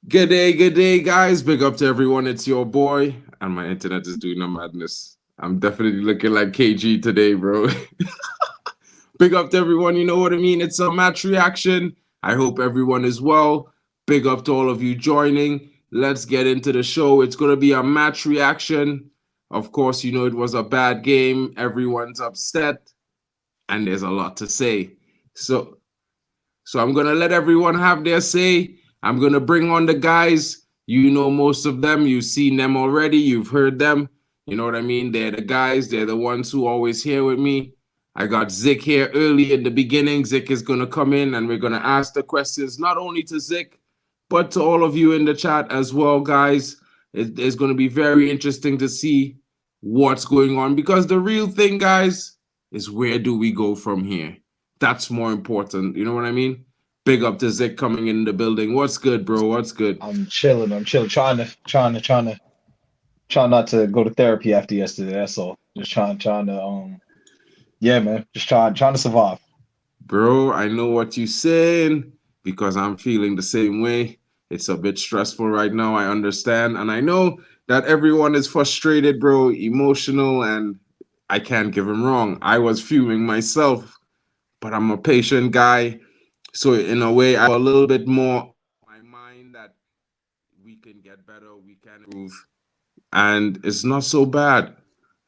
Good day, guys. Big up to everyone. It's your boy, and my internet is doing a madness. I'm definitely looking like KG today, bro. Big up to everyone. You know what I mean? It's a match reaction. I hope everyone is well. Big up to all of you joining. Let's get into the show. It's going to be a match reaction. Of course, you know it was a bad game. Everyone's upset, and there's a lot to say. So, so I'm gonna let everyone have their say. I'm gonna bring on the guys. You know most of them. You've seen them already. You've heard them. You know what I mean? They're the guys. They're the ones who always here with me. I got Zick here early in the beginning. Zick is gonna come in and we're gonna ask the questions not only to Zick, but to all of you in the chat as well, guys. It's gonna be very interesting to see what's going on because the real thing, guys, is where do we go from here? That's more important. You know what I mean? Big up to Zick coming in the building. What's good, bro? What's good? I'm chilling. I'm chilling. Trying not to go to therapy after yesterday. That's all. Just trying to yeah, man. Just trying to survive. Bro, I know what you're saying because I'm feeling the same way. It's a bit stressful right now. I understand. And I know that everyone is frustrated, bro, emotional, and I can't give him wrong. I was fuming myself, but I'm a patient guy. So, in a way, I have a little bit more in my mind that we can get better, we can improve, and it's not so bad.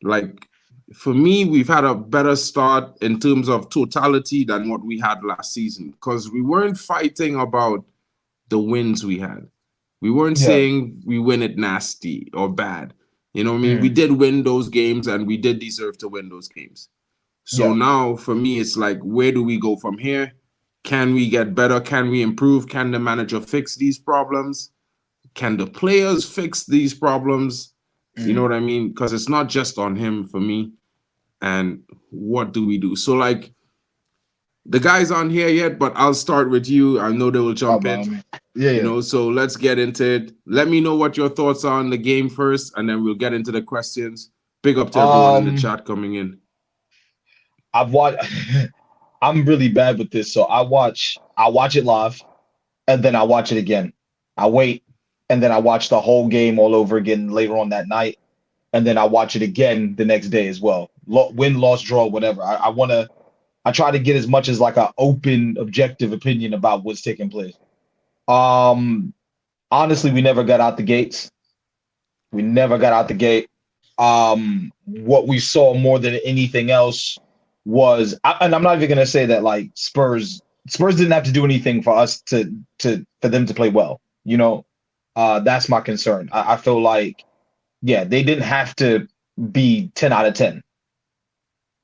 Like for me, we've had a better start in terms of totality than what we had last season because we weren't fighting about the wins we had. We weren't Yeah. saying we win it nasty or bad. You know what I mean? We Mm, did win those games and we did deserve to win those games. So yeah. now for me, it's like, where do we go from here? Can we get better? Can we improve? Can the manager fix these problems? Can the players fix these problems? You know Mm. what I mean? Because it's not just on him for me. And what do we do? So, like, the guys aren't here yet, but I'll start with you. I know they will How jump about in, me? Yeah, yeah. so let's get into it. Let me know what your thoughts are on the game first, and then we'll get into the questions. Big up to everyone in the Um, chat coming in. I've watched. I'm really bad with this, so I watch it live, and then I watch it again. I wait, and then I watch the whole game all over again later on that night, and then I watch it again the next day as well. Win, loss, draw, whatever. I try to get as much as like an open, objective opinion about what's taking place. Um, Honestly, we never got out the gates. We never got out the gate. What we saw more than anything else was, and I'm not even gonna say that like Spurs didn't have to do anything for us to for them to play well. That's my concern. I feel like, yeah, they didn't have to be 10 out of 10.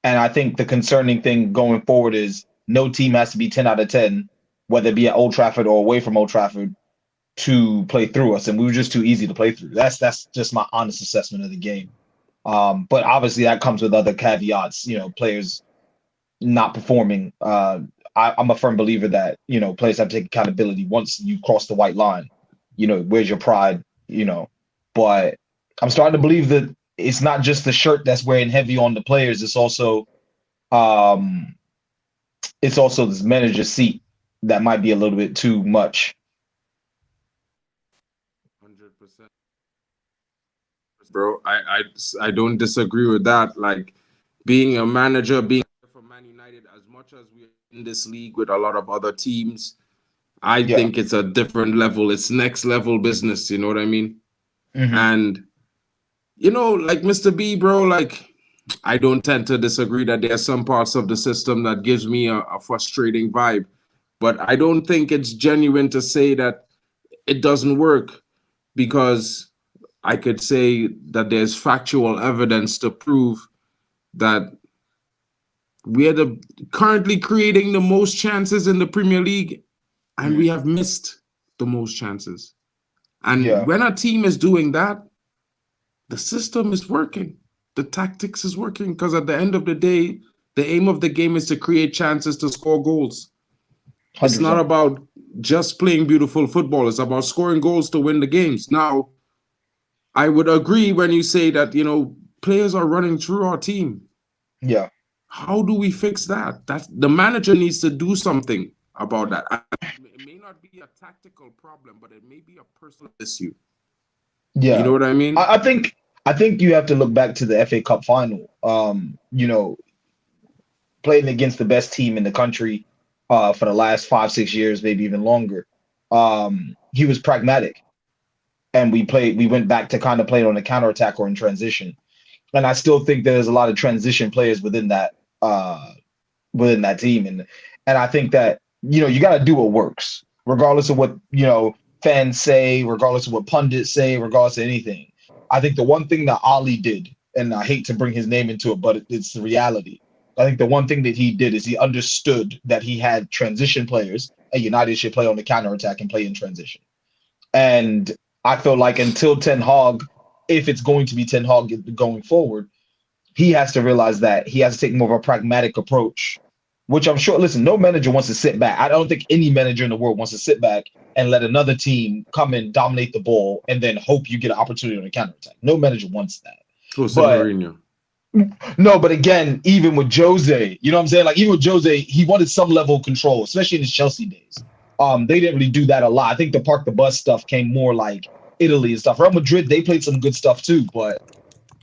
And I think the concerning thing going forward is no team has to be 10 out of 10, whether it be at Old Trafford or away from Old Trafford, to play through us. And we were just too easy to play through. That's just my honest assessment of the game. But obviously that comes with other caveats, players not performing. I'm a firm believer that, players have to take accountability once you cross the white line. Where's your pride? But I'm starting to believe that it's not just the shirt that's wearing heavy on the players. Um, it's also this manager's seat that might be a little bit too much. 100%. Bro, I don't disagree with that. Like, being a manager, being for Man United, as much as we're in this league with a lot of other teams, I Yeah. think it's a different level. It's next level business. You know what I mean? Hmm. And like Mr. B, bro, like I don't tend to disagree that there are some parts of the system that gives me a frustrating vibe, but I don't think it's genuine to say that it doesn't work because I could say that there's factual evidence to prove that we are currently creating the most chances in the Premier League and we Mm. have missed the most chances. And Yeah. when a team is doing that, the system is working. The tactics is working because at the end of the day, the aim of the game is to create chances to score goals. It's not 100%. about just playing beautiful football. It's about scoring goals to win the games. Now, I would agree when you say that, players are running through our team. Yeah. How do we fix that? That's the manager needs to do something about that. It may not be a tactical problem, but it may be a personal issue. You know Yeah. what I mean? I think you have to look back to the FA Cup final. Playing against the best team in the country for the last 5, 6 years, maybe even longer. He was pragmatic, and we went back to kind of playing on a counterattack or in transition. And I still think there's a lot of transition players uh within that team, and I think that you got to do what works, regardless of what fans say, regardless of what pundits say, regardless of anything. I think the one thing that Ali did, and I hate to bring his name into it, but it's the reality. I think the one thing that he did is he understood that he had transition players, and United should play on the counter attack and play in transition. And I feel like until Ten Hag, if it's going to be Ten Hag going forward, he has to realize that he has to take more of a pragmatic approach, which I'm sure, listen, no manager wants to sit back. I don't think any manager in the world wants to sit back and let another team come and dominate the ball and then hope you get an opportunity on a counterattack. No manager wants that. Jose But Mourinho. no, but again, even with Jose, you know what I'm saying? Like even with Jose, he wanted some level of control, especially in his Chelsea days. They didn't really do that a lot. I think the park the bus stuff came more like Italy and stuff. Real Madrid, they played some good stuff too, but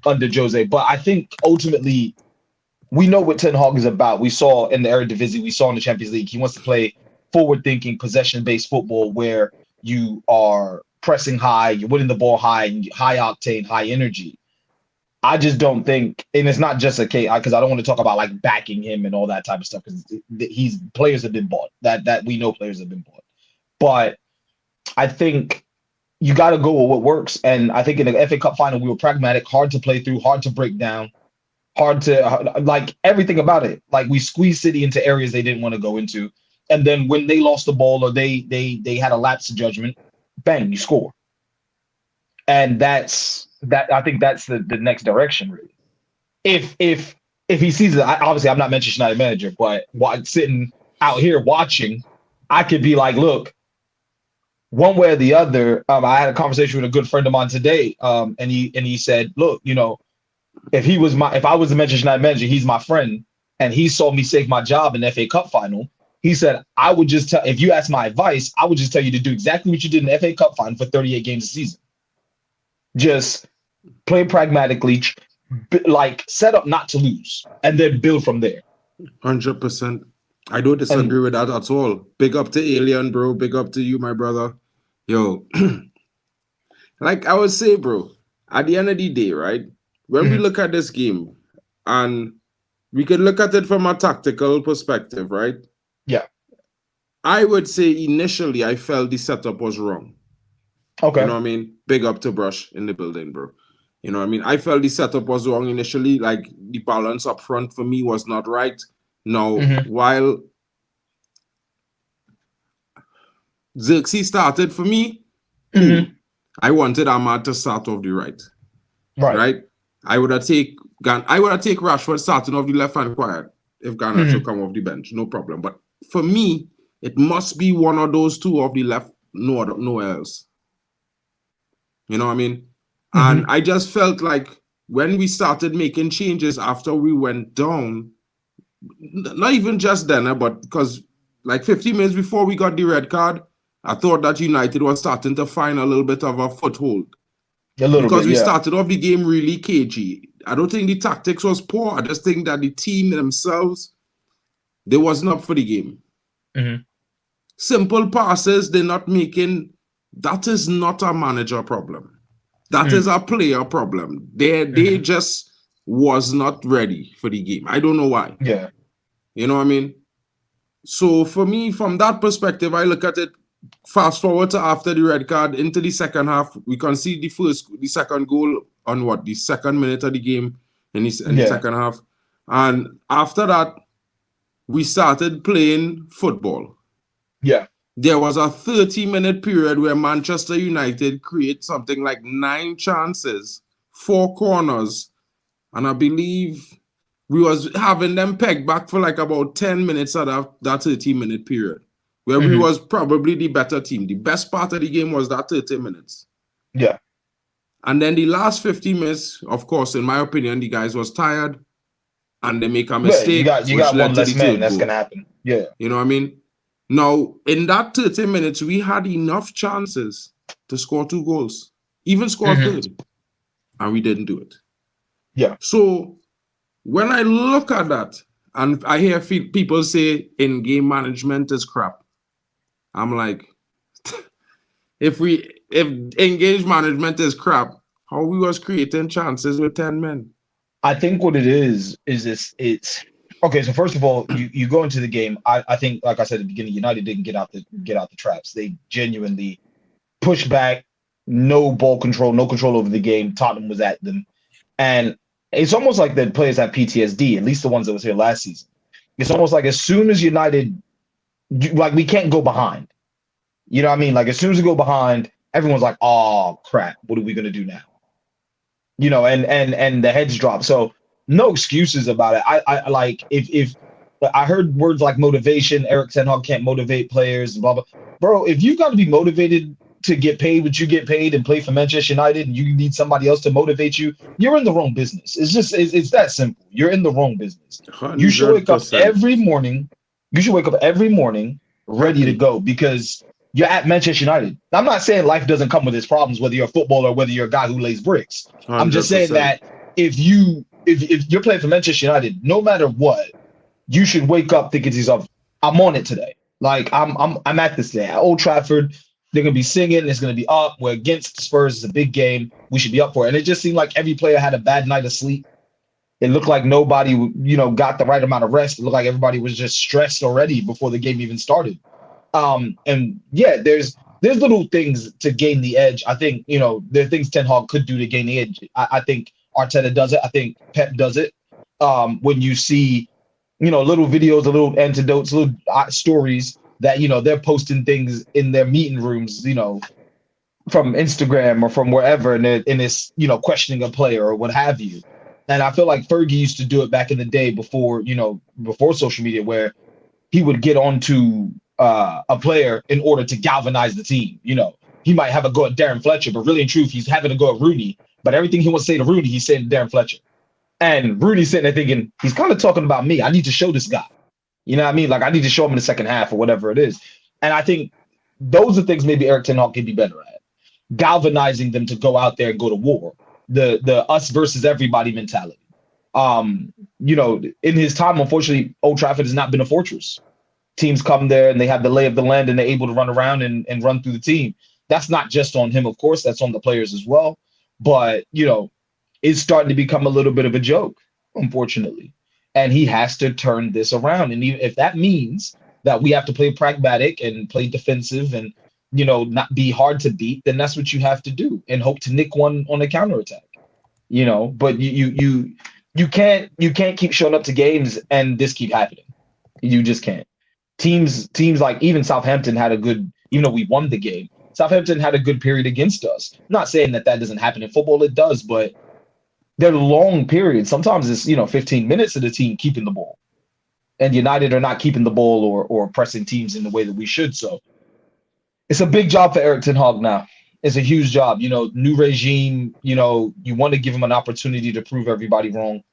under Jose. But I think ultimately we know what Ten Hag is about. We saw in the Eredivisie, we saw in the Champions League. He wants to play forward-thinking, possession-based football where you are pressing high, you're winning the ball high, and high octane, high energy. I just don't think, and it's not just a case because I don't want to talk about like backing him and all that type of stuff because he's players have been bought. That we know players have been bought, but I think you got to go with what works. And I think in the FA Cup final, we were pragmatic, hard to play through, hard to break down, hard to like everything about it. Like we squeezed City into areas they didn't want to go into, and then when they lost the ball or they had a lapse of judgment, bang, you score. And that. I think that's the next direction, really. If he sees it, obviously I'm not Manchester United manager, but while sitting out here watching, I could be like, look, one way or the other. I had a conversation with a good friend of mine today, and he said, look, if I was the Manchester United manager, he's my friend, and he saw me save my job in the FA Cup final. He said, I would just tell if you ask my advice, I would just tell you to do exactly what you did in the FA Cup final for 38 games a season. Just play pragmatically, like set up not to lose, and then build from there. 100%. I don't disagree with that at all. Big up to Alien, bro. Big up to you, my brother. Yo, like I would say, bro, at the end of the day, right? When we look at this game, and we can look at it from a tactical perspective, right? Yeah. I would say initially I felt the setup was wrong. Okay. You know what I mean? Big up to Brush in the building, bro. You know what I mean? I felt the setup was wrong initially. Like the balance up front for me was not right. Now, while Xerxes started for me, cool. I wanted Ahmad to start off the right. Right? I would have take Rashford starting off the left hand quiet if Garnacho come off the bench. No problem. But for me, it must be one of those two off the left, nowhere else. You know what I mean? And I just felt like when we started making changes after we went down, not even just then, but because like 15 minutes before we got the red card, I thought that United was starting to find a little bit of a foothold. We started off the game really cagey. I don't think the tactics was poor. I just think that the team themselves, they wasn't up for the game. Simple passes, they're not making. That is not a manager problem. That is a player problem. They just was not ready for the game. I don't know why. Yeah. You know what I mean? So for me, from that perspective, I look at it, fast forward to after the red card, into the second half, we can see the second goal on the second minute of the game in the second half. And after that, we started playing football. Yeah. There was a 30-minute period where Manchester United create something like 9 chances, 4 corners, and I believe we was having them pegged back for like about 10 minutes of that 30-minute period, where we was probably the better team. The best part of the game was that 30 minutes. Yeah. And then the last 15 minutes, of course, in my opinion, the guys was tired, and they make a mistake. You got one less man. That's going to happen. Yeah. You know what I mean? Now, in that 30 minutes, we had enough chances to score 2 goals, even score a Mhm. third, and we didn't do it. Yeah. So when I look at that, and I hear people say in-game management is crap, I'm like, if engage management is crap, how we was creating chances with 10 men? I think what it is it's okay. So first of all, you go into the game. I think, like I said at the beginning, United didn't get out the traps. They genuinely pushed back, no ball control, no control over the game. Tottenham was at them, and it's almost like the players have PTSD. At least the ones that was here last season. It's almost like as soon as United, like we can't go behind. You know what I mean? Like as soon as we go behind, everyone's like, "Oh crap, what are we gonna do now?" And the heads drop. So no excuses about it. I like if I heard words like motivation, Eric Ten Hag can't motivate players, blah blah. Bro, if you've got to be motivated to get paid what you get paid and play for Manchester United, and you need somebody else to motivate you, you're in the wrong business. It's that simple. You're in the wrong business. You should wake up 100% every morning. You should wake up every morning ready to happy. go because you're at Manchester United. I'm not saying life doesn't come with its problems, whether you're a footballer or whether you're a guy who lays bricks. I'm just saying 100%. that if you're playing for Manchester United, no matter what, you should wake up thinking to yourself, I'm on it today. Like I'm at this day at Old Trafford. They're gonna be singing. It's gonna be up. We're against Spurs. It's a big game. We should be up for it. And it just seemed like every player had a bad night of sleep. It looked like nobody, got the right amount of rest. It looked like everybody was just stressed already before the game even started. And yeah, there's little things to gain the edge. I think there are things Ten Hag could do to gain the edge. I think Arteta does it. I think Pep does it. When you see little videos, little antidotes, little stories that they're posting things in their meeting rooms, from Instagram or from wherever, and it's questioning a player or what have you. And I feel like Fergie used to do it back in the day before social media, where he would get onto a player in order to galvanize the team. He might have a go at Darren Fletcher, but really in truth, he's having a go at Rooney. But everything he wants to say to Rooney, he's saying to Darren Fletcher. And Rooney's sitting there thinking, he's kind of talking about me. I need to show this guy. You know what I mean? Like I need to show him in the second half or whatever it is. And I think those are things maybe Eric Ten Hag could be better at. Galvanizing them to go out there and go to war. The us versus everybody mentality. In his time, unfortunately, Old Trafford has not been a fortress. Teams come there and they have the lay of the land and they're able to run around and run through the team. That's not just on him, of course, that's on the players as well. But, it's starting to become a little bit of a joke, unfortunately. And he has to turn this around. And even if that means that we have to play pragmatic and play defensive and, not be hard to beat, then that's what you have to do and hope to nick one on a counterattack. But you can't keep showing up to games and this keep happening. You just can't. Teams like even Southampton had a good, even though we won the game, Southampton had a good period against us. I'm not saying that doesn't happen in football, it does, but they're long periods. Sometimes it's 15 minutes of the team keeping the ball, and United are not keeping the ball or pressing teams in the way that we should. So it's a big job for Eric Ten Hag now. It's a huge job. New regime. You want to give him an opportunity to prove everybody wrong.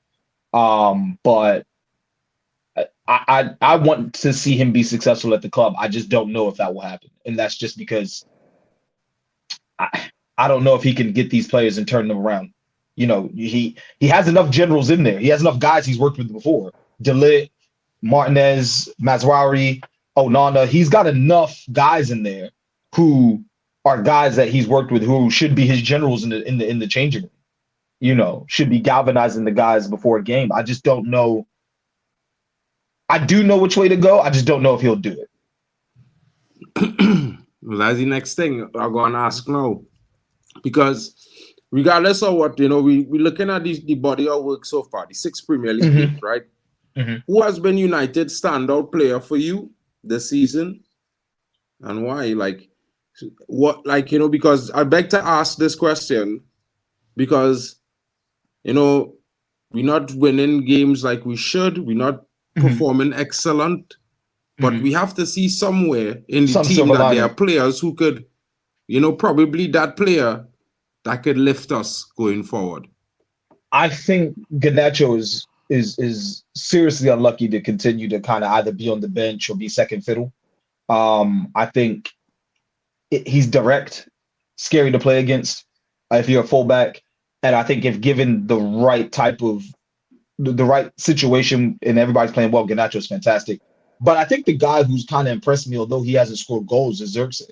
But I want to see him be successful at the club. I just don't know if that will happen, and that's just because I don't know if he can get these players and turn them around. He has enough generals in there. He has enough guys he's worked with before. De Ligt, Martinez, Mazraoui, Onana. He's got enough guys in there who are guys that he's worked with who should be his generals in the changing room. Should be galvanizing the guys before a game. I just don't know. I do know which way to go. I just don't know if he'll do it. Well, that's the next thing I'm going to ask now. Because regardless of what, we're looking at the body of work so far, the 6 Premier League games, right? Mm-hmm. Who has been United's standout player for you this season? And why? Because I beg to ask this question because, we're not winning games like we should. We're not performing excellent. But we have to see somewhere in the team that there are players who could, probably that player that could lift us going forward. I think Garnacho is seriously unlucky to continue to kind of either be on the bench or be second fiddle. I think he's direct, scary to play against if you're a fullback. And I think if given the right type of the right situation and everybody's playing well, Ganacho's fantastic. But I think the guy who's kind of impressed me, although he hasn't scored goals, is Xerxes.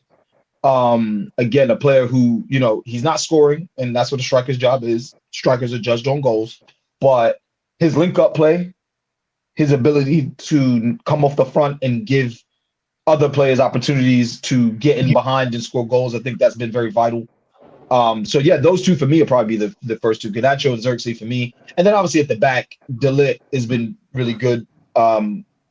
Again, a player who, he's not scoring, and that's what a striker's job is. Strikers are judged on goals, but his link up play, his ability to come off the front and give other players opportunities to get in behind and score goals, I think that's been very vital. So yeah, those two for me will probably be the first two, Ganacho and Xerxes for me. And then obviously at the back, Delit has been really good.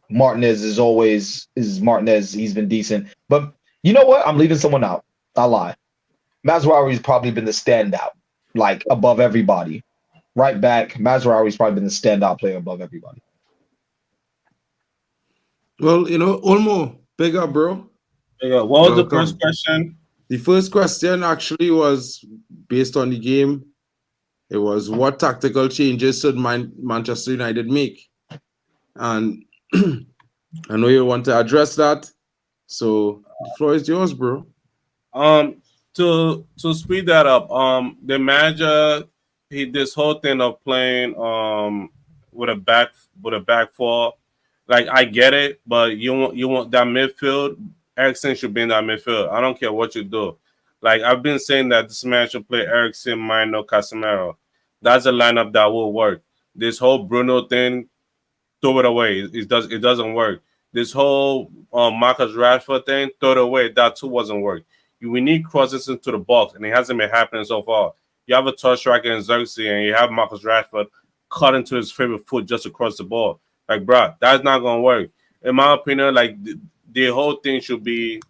Martinez is Martinez. He's been decent. But you know what? I'm leaving someone out. I'll lie. Mazraoui's probably been the standout, like above everybody. Right back, Mazraoui's probably been the standout player above everybody. Well, Olmo, big up, bro. Yeah, what was the Welcome. first question? The first question actually was based on the game. It was what tactical changes should Manchester United make? And I know you want to address that. So the floor is yours, bro. To speed that up, the manager, this whole thing of playing with a back four, like I get it, but you want that midfield. Eriksen should be in that midfield. I don't care what you do. Like I've been saying that this man should play Eriksen, Mino, Casemiro. That's a lineup that will work. This whole Bruno thing, throw it away. It doesn't work. This whole Marcus Rashford thing, throw it away. That too wasn't work. We need crosses into the box, and it hasn't been happening so far. You have a touch striker in Xerxes, and you have Marcus Rashford cut into his favorite foot just across the ball. Like, bro, that's not gonna work. In my opinion, like the whole thing should be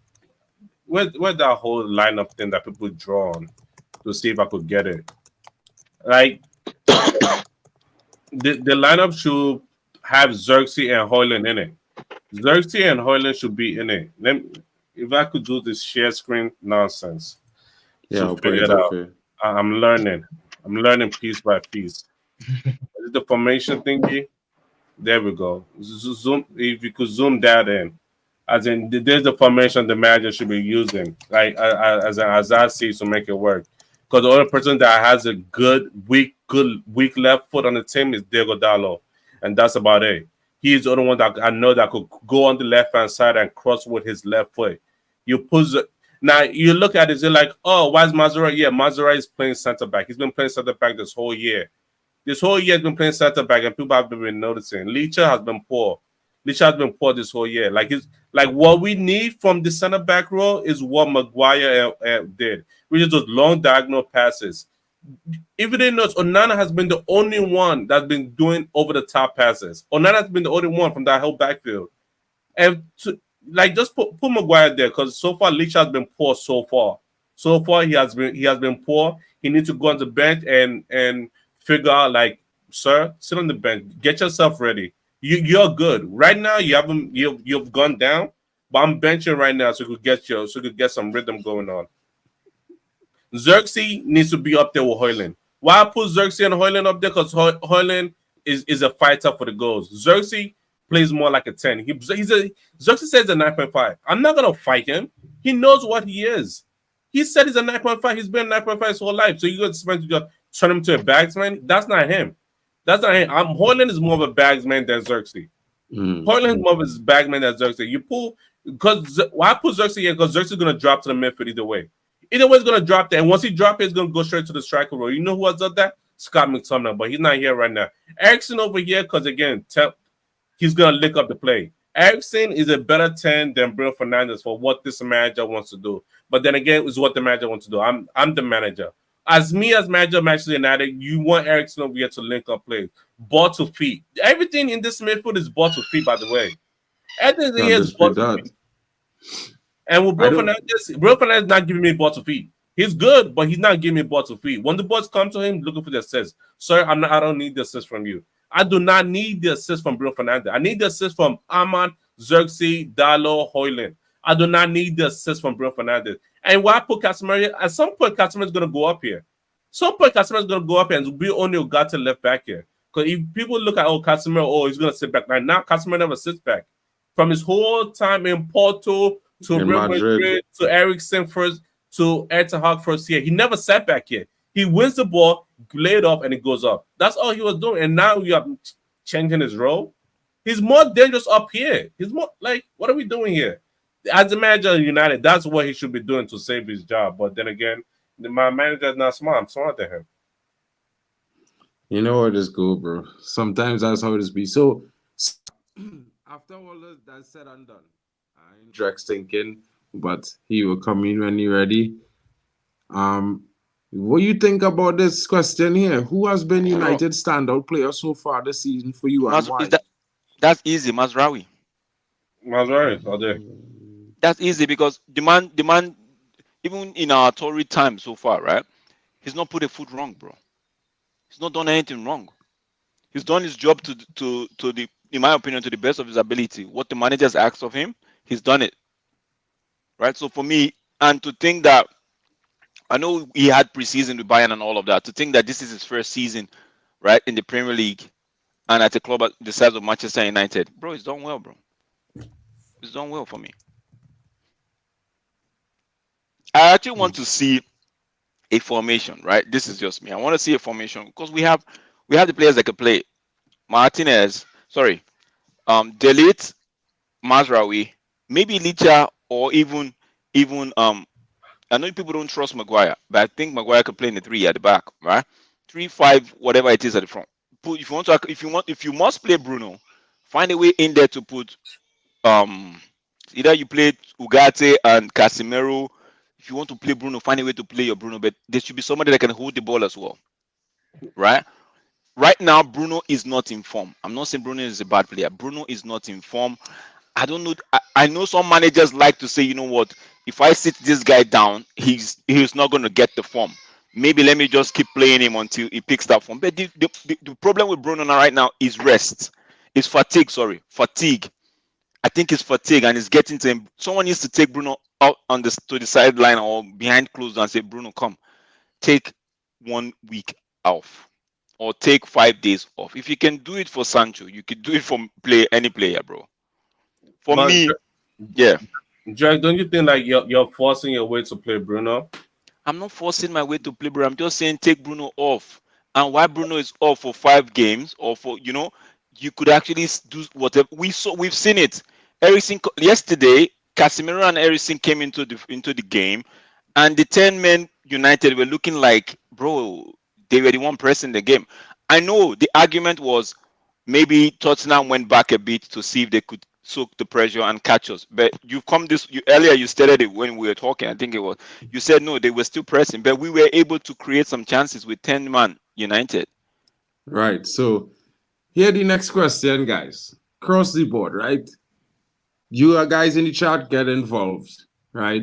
where that whole lineup thing that people draw on to see if I could get it. Like the lineup should have Xerxes and Hoyland in it. Xerxes and Hoyland should be in it. If I could do this share screen nonsense, Yeah, I'll figure put it it out. okay. I'm learning. I'm learning piece by piece. The formation thingy. There we go. Zoom. If you could zoom that in, as in there's the formation the manager should be using, like as I see to make it work. Because the only person that has a good weak left foot on the team is Diego Dallo, and that's about it. He's the only one that I know that could go on the left hand side and cross with his left foot. You put now you look at it, you're like, oh, why is Mazura? Yeah, Mazura is playing center back. He's been playing center back this whole year. This whole year has been playing center back, and people have been noticing. Licha has been poor. Licha has been poor this whole year. Like what we need from the center back role is what Maguire did, which is those long diagonal passes. If you didn't notice, Onana has been the only one that's been doing over the top passes. Onana has been the only one from that whole backfield. And just put Maguire there because so far Licha has been poor so far. So far he has been poor. He needs to go on the bench and figure out, like, sir, sit on the bench, get yourself ready. You're good right now. You've gone down, but I'm benching right now so you could get some rhythm going on. Xerxes needs to be up there with Hoyland. Why I put Xerxes and Hoyland up there? Because Hoyland is a fighter for the goals. Xerxes plays more like a 10. Xerxes says a 9.5. I'm not gonna fight him. He knows what he is. He said he's a 9.5. He's been a 9.5 his whole life. So you got to just turn him to a bagsman. That's not him. That's not him. Hoyland is more of a bagsman than Xerxes. Hoyland is more of a bagsman than Xerxes. You pull because why put Xerxes here? Because Xerxes is gonna drop to the midfield either way. Either way, he's gonna drop there. And once he drops it, he's gonna go straight to the striker role. You know who else does that? Scott McTominay, but he's not here right now. Eriksen over here, because again, he's gonna lick up the play. Eriksen is a better 10 than Bruno Fernandes for what this manager wants to do. But then again, it's what the manager wants to do. I'm the manager. As manager of Manchester United, you want Eriksen over here to link up plays. Ball to feet. Everything in this midfield is ball to feet, by the way. Everything here is ball to feet. And with Bruno Fernandes not giving me ball to feet. He's good, but he's not giving me ball to feet. When the balls come to him, looking for the assist. Sir, I don't need the assist from you. I do not need the assist from Bruno Fernandes. I need the assist from Ahmad, Xerxes, Dallo, Hoyland. I do not need the assist from Bruno Fernandes. And why I put Casemiro? At some point, Casemiro is going to go up here. Some point, Casemiro is going to go up here and be only Ugarte left back here. Because if people look at, Casemiro, he's going to sit back. Now Casemiro never sits back. From his whole time in Porto, to in Real Madrid. Madrid, to Eriksen first, to Ayrton Hawk first here. He never sat back here. He wins the ball, lay it off, and it goes up. That's all he was doing. And now you are changing his role. He's more dangerous up here. He's more like, what are we doing here? As a manager of United, that's what he should be doing to save his job. But then again, my manager is not smart. I'm smarter than him. You know what is good, bro. Sometimes that's how it is be. So after all that's said and done, I ain't Drex thinking, but he will come in when he's ready. What do you think about this question here? Who has been Bro, United standout player so far this season for you and Is why? that's easy, Mazraoui. That's right. All day. That's easy because the man, even in our torrid time so far, right? He's not put a foot wrong, bro. He's not done anything wrong. He's done his job to the, in my opinion, to the best of his ability. What the managers asked of him, he's done it, right? So for me, and to think that I know he had preseason with Bayern and all of that, to think that this is his first season, right, in the Premier League and at a club the size of Manchester United, bro, he's done well, bro. He's done well for me. I actually want to see a formation, right? This is just me. I want to see a formation because we have the players that can play. Martinez, sorry, Delete, Mazraoui, maybe Licha, or even I know people don't trust Maguire, but I think Maguire can play in the 3 at the back, right? 3-5, whatever it is at the front. If you must play Bruno, find a way in there to put either you play Ugarte and Casemiro. If you want to play Bruno, find a way to play your Bruno, but there should be somebody that can hold the ball as well, right? Right now, Bruno is not in form. I'm not saying Bruno is a bad player. Bruno is not in form. I don't know. I know some managers like to say, you know what? If I sit this guy down, he's not going to get the form. Maybe let me just keep playing him until he picks that form. But the problem with Bruno right now is rest. It's fatigue. Sorry, fatigue. I think it's fatigue, and it's getting to him. Someone needs to take Bruno out to the sideline or behind closed and say, Bruno, come, take 1 week off, or take 5 days off. If you can do it for Sancho, you could do it for any player, bro. For But me, yeah. Jack, don't you think like you're forcing your way to play Bruno? I'm not forcing my way to play, bro. I'm just saying take Bruno off. And why Bruno is off for 5 games, or for you could actually do whatever. We've seen it. Eriksen yesterday, Casemiro and Eriksen came into the game, and the 10 men United were looking like, bro, they were the one pressing the game. I know the argument was maybe Tottenham went back a bit to see if they could soak the pressure and catch us. But earlier you stated it when we were talking. I think it was you said no, they were still pressing, but we were able to create some chances with 10 man United. Right. So here the next question, guys. Cross the board, right? You guys in the chat get involved, right?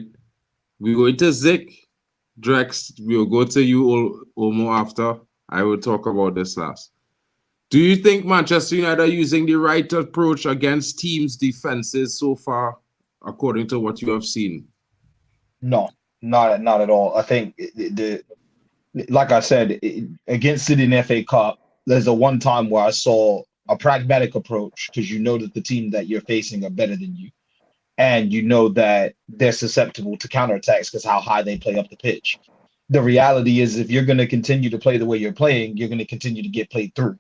We go into Zik, Drex. We'll go to you, Omo, after. I will talk about this last. Do you think Manchester United are using the right approach against teams' defenses so far, according to what you have seen? No, not at all. I think like I said, against City in FA Cup, there's a one time where I saw a pragmatic approach because you know that the team that you're facing are better than you, and you know that they're susceptible to counterattacks because how high they play up the pitch. The reality is, if you're going to continue to play the way you're playing, you're going to continue to get played through.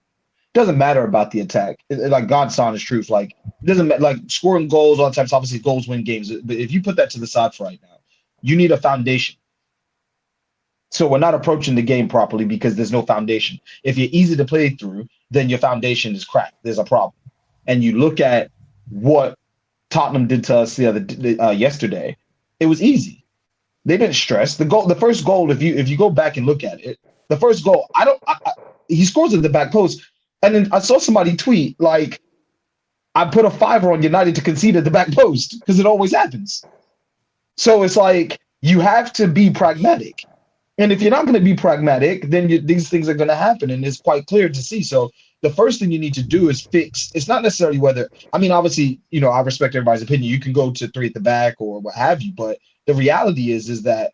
Doesn't matter about the attack. Like God's honest truth. Like it doesn't matter. Like scoring goals, all the times, obviously goals win games. But if you put that to the side for right now, you need a foundation. So we're not approaching the game properly because there's no foundation. If you're easy to play through, then your foundation is cracked. There's a problem. And you look at what Tottenham did to us yesterday. It was easy. They didn't stress the first goal. If you go back and look at it, the first goal, he scores at the back post. And then I saw somebody tweet, like, I put a $5 on United to concede at the back post because it always happens. So it's like, you have to be pragmatic. And if you're not going to be pragmatic, then these things are going to happen. And it's quite clear to see. So the first thing you need to do is fix. It's not necessarily obviously, I respect everybody's opinion. You can go to 3 at the back or what have you. But the reality is that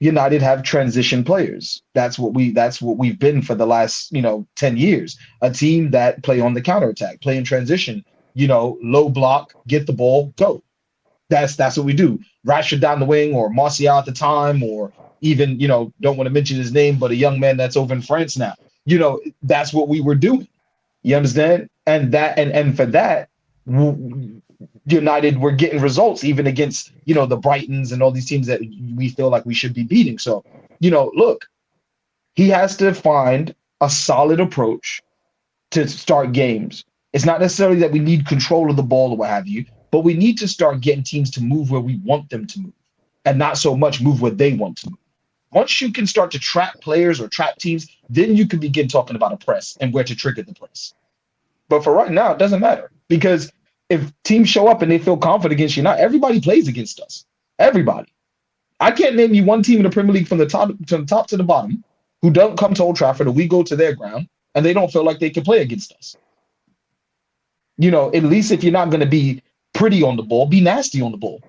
United have transition players. That's what we've been for the last 10 years. A team that play on the counterattack, play in transition, low block, get the ball, go. That's what we do. Rashford down the wing, or Martial at the time, or even, don't want to mention his name, but a young man that's over in France now. That's what we were doing. You understand? And for that, United were getting results even against, the Brightons and all these teams that we feel like we should be beating. So, look, he has to find a solid approach to start games. It's not necessarily that we need control of the ball or what have you, but we need to start getting teams to move where we want them to move and not so much move where they want to move. Once you can start to trap players or trap teams, then you can begin talking about a press and where to trigger the press. But for right now, it doesn't matter, because if teams show up and they feel confident against you, not everybody plays against us. Everybody. I can't name you one team in the Premier League from the top to the bottom who don't come to Old Trafford or we go to their ground and they don't feel like they can play against us. At least if you're not going to be pretty on the ball, be nasty on the ball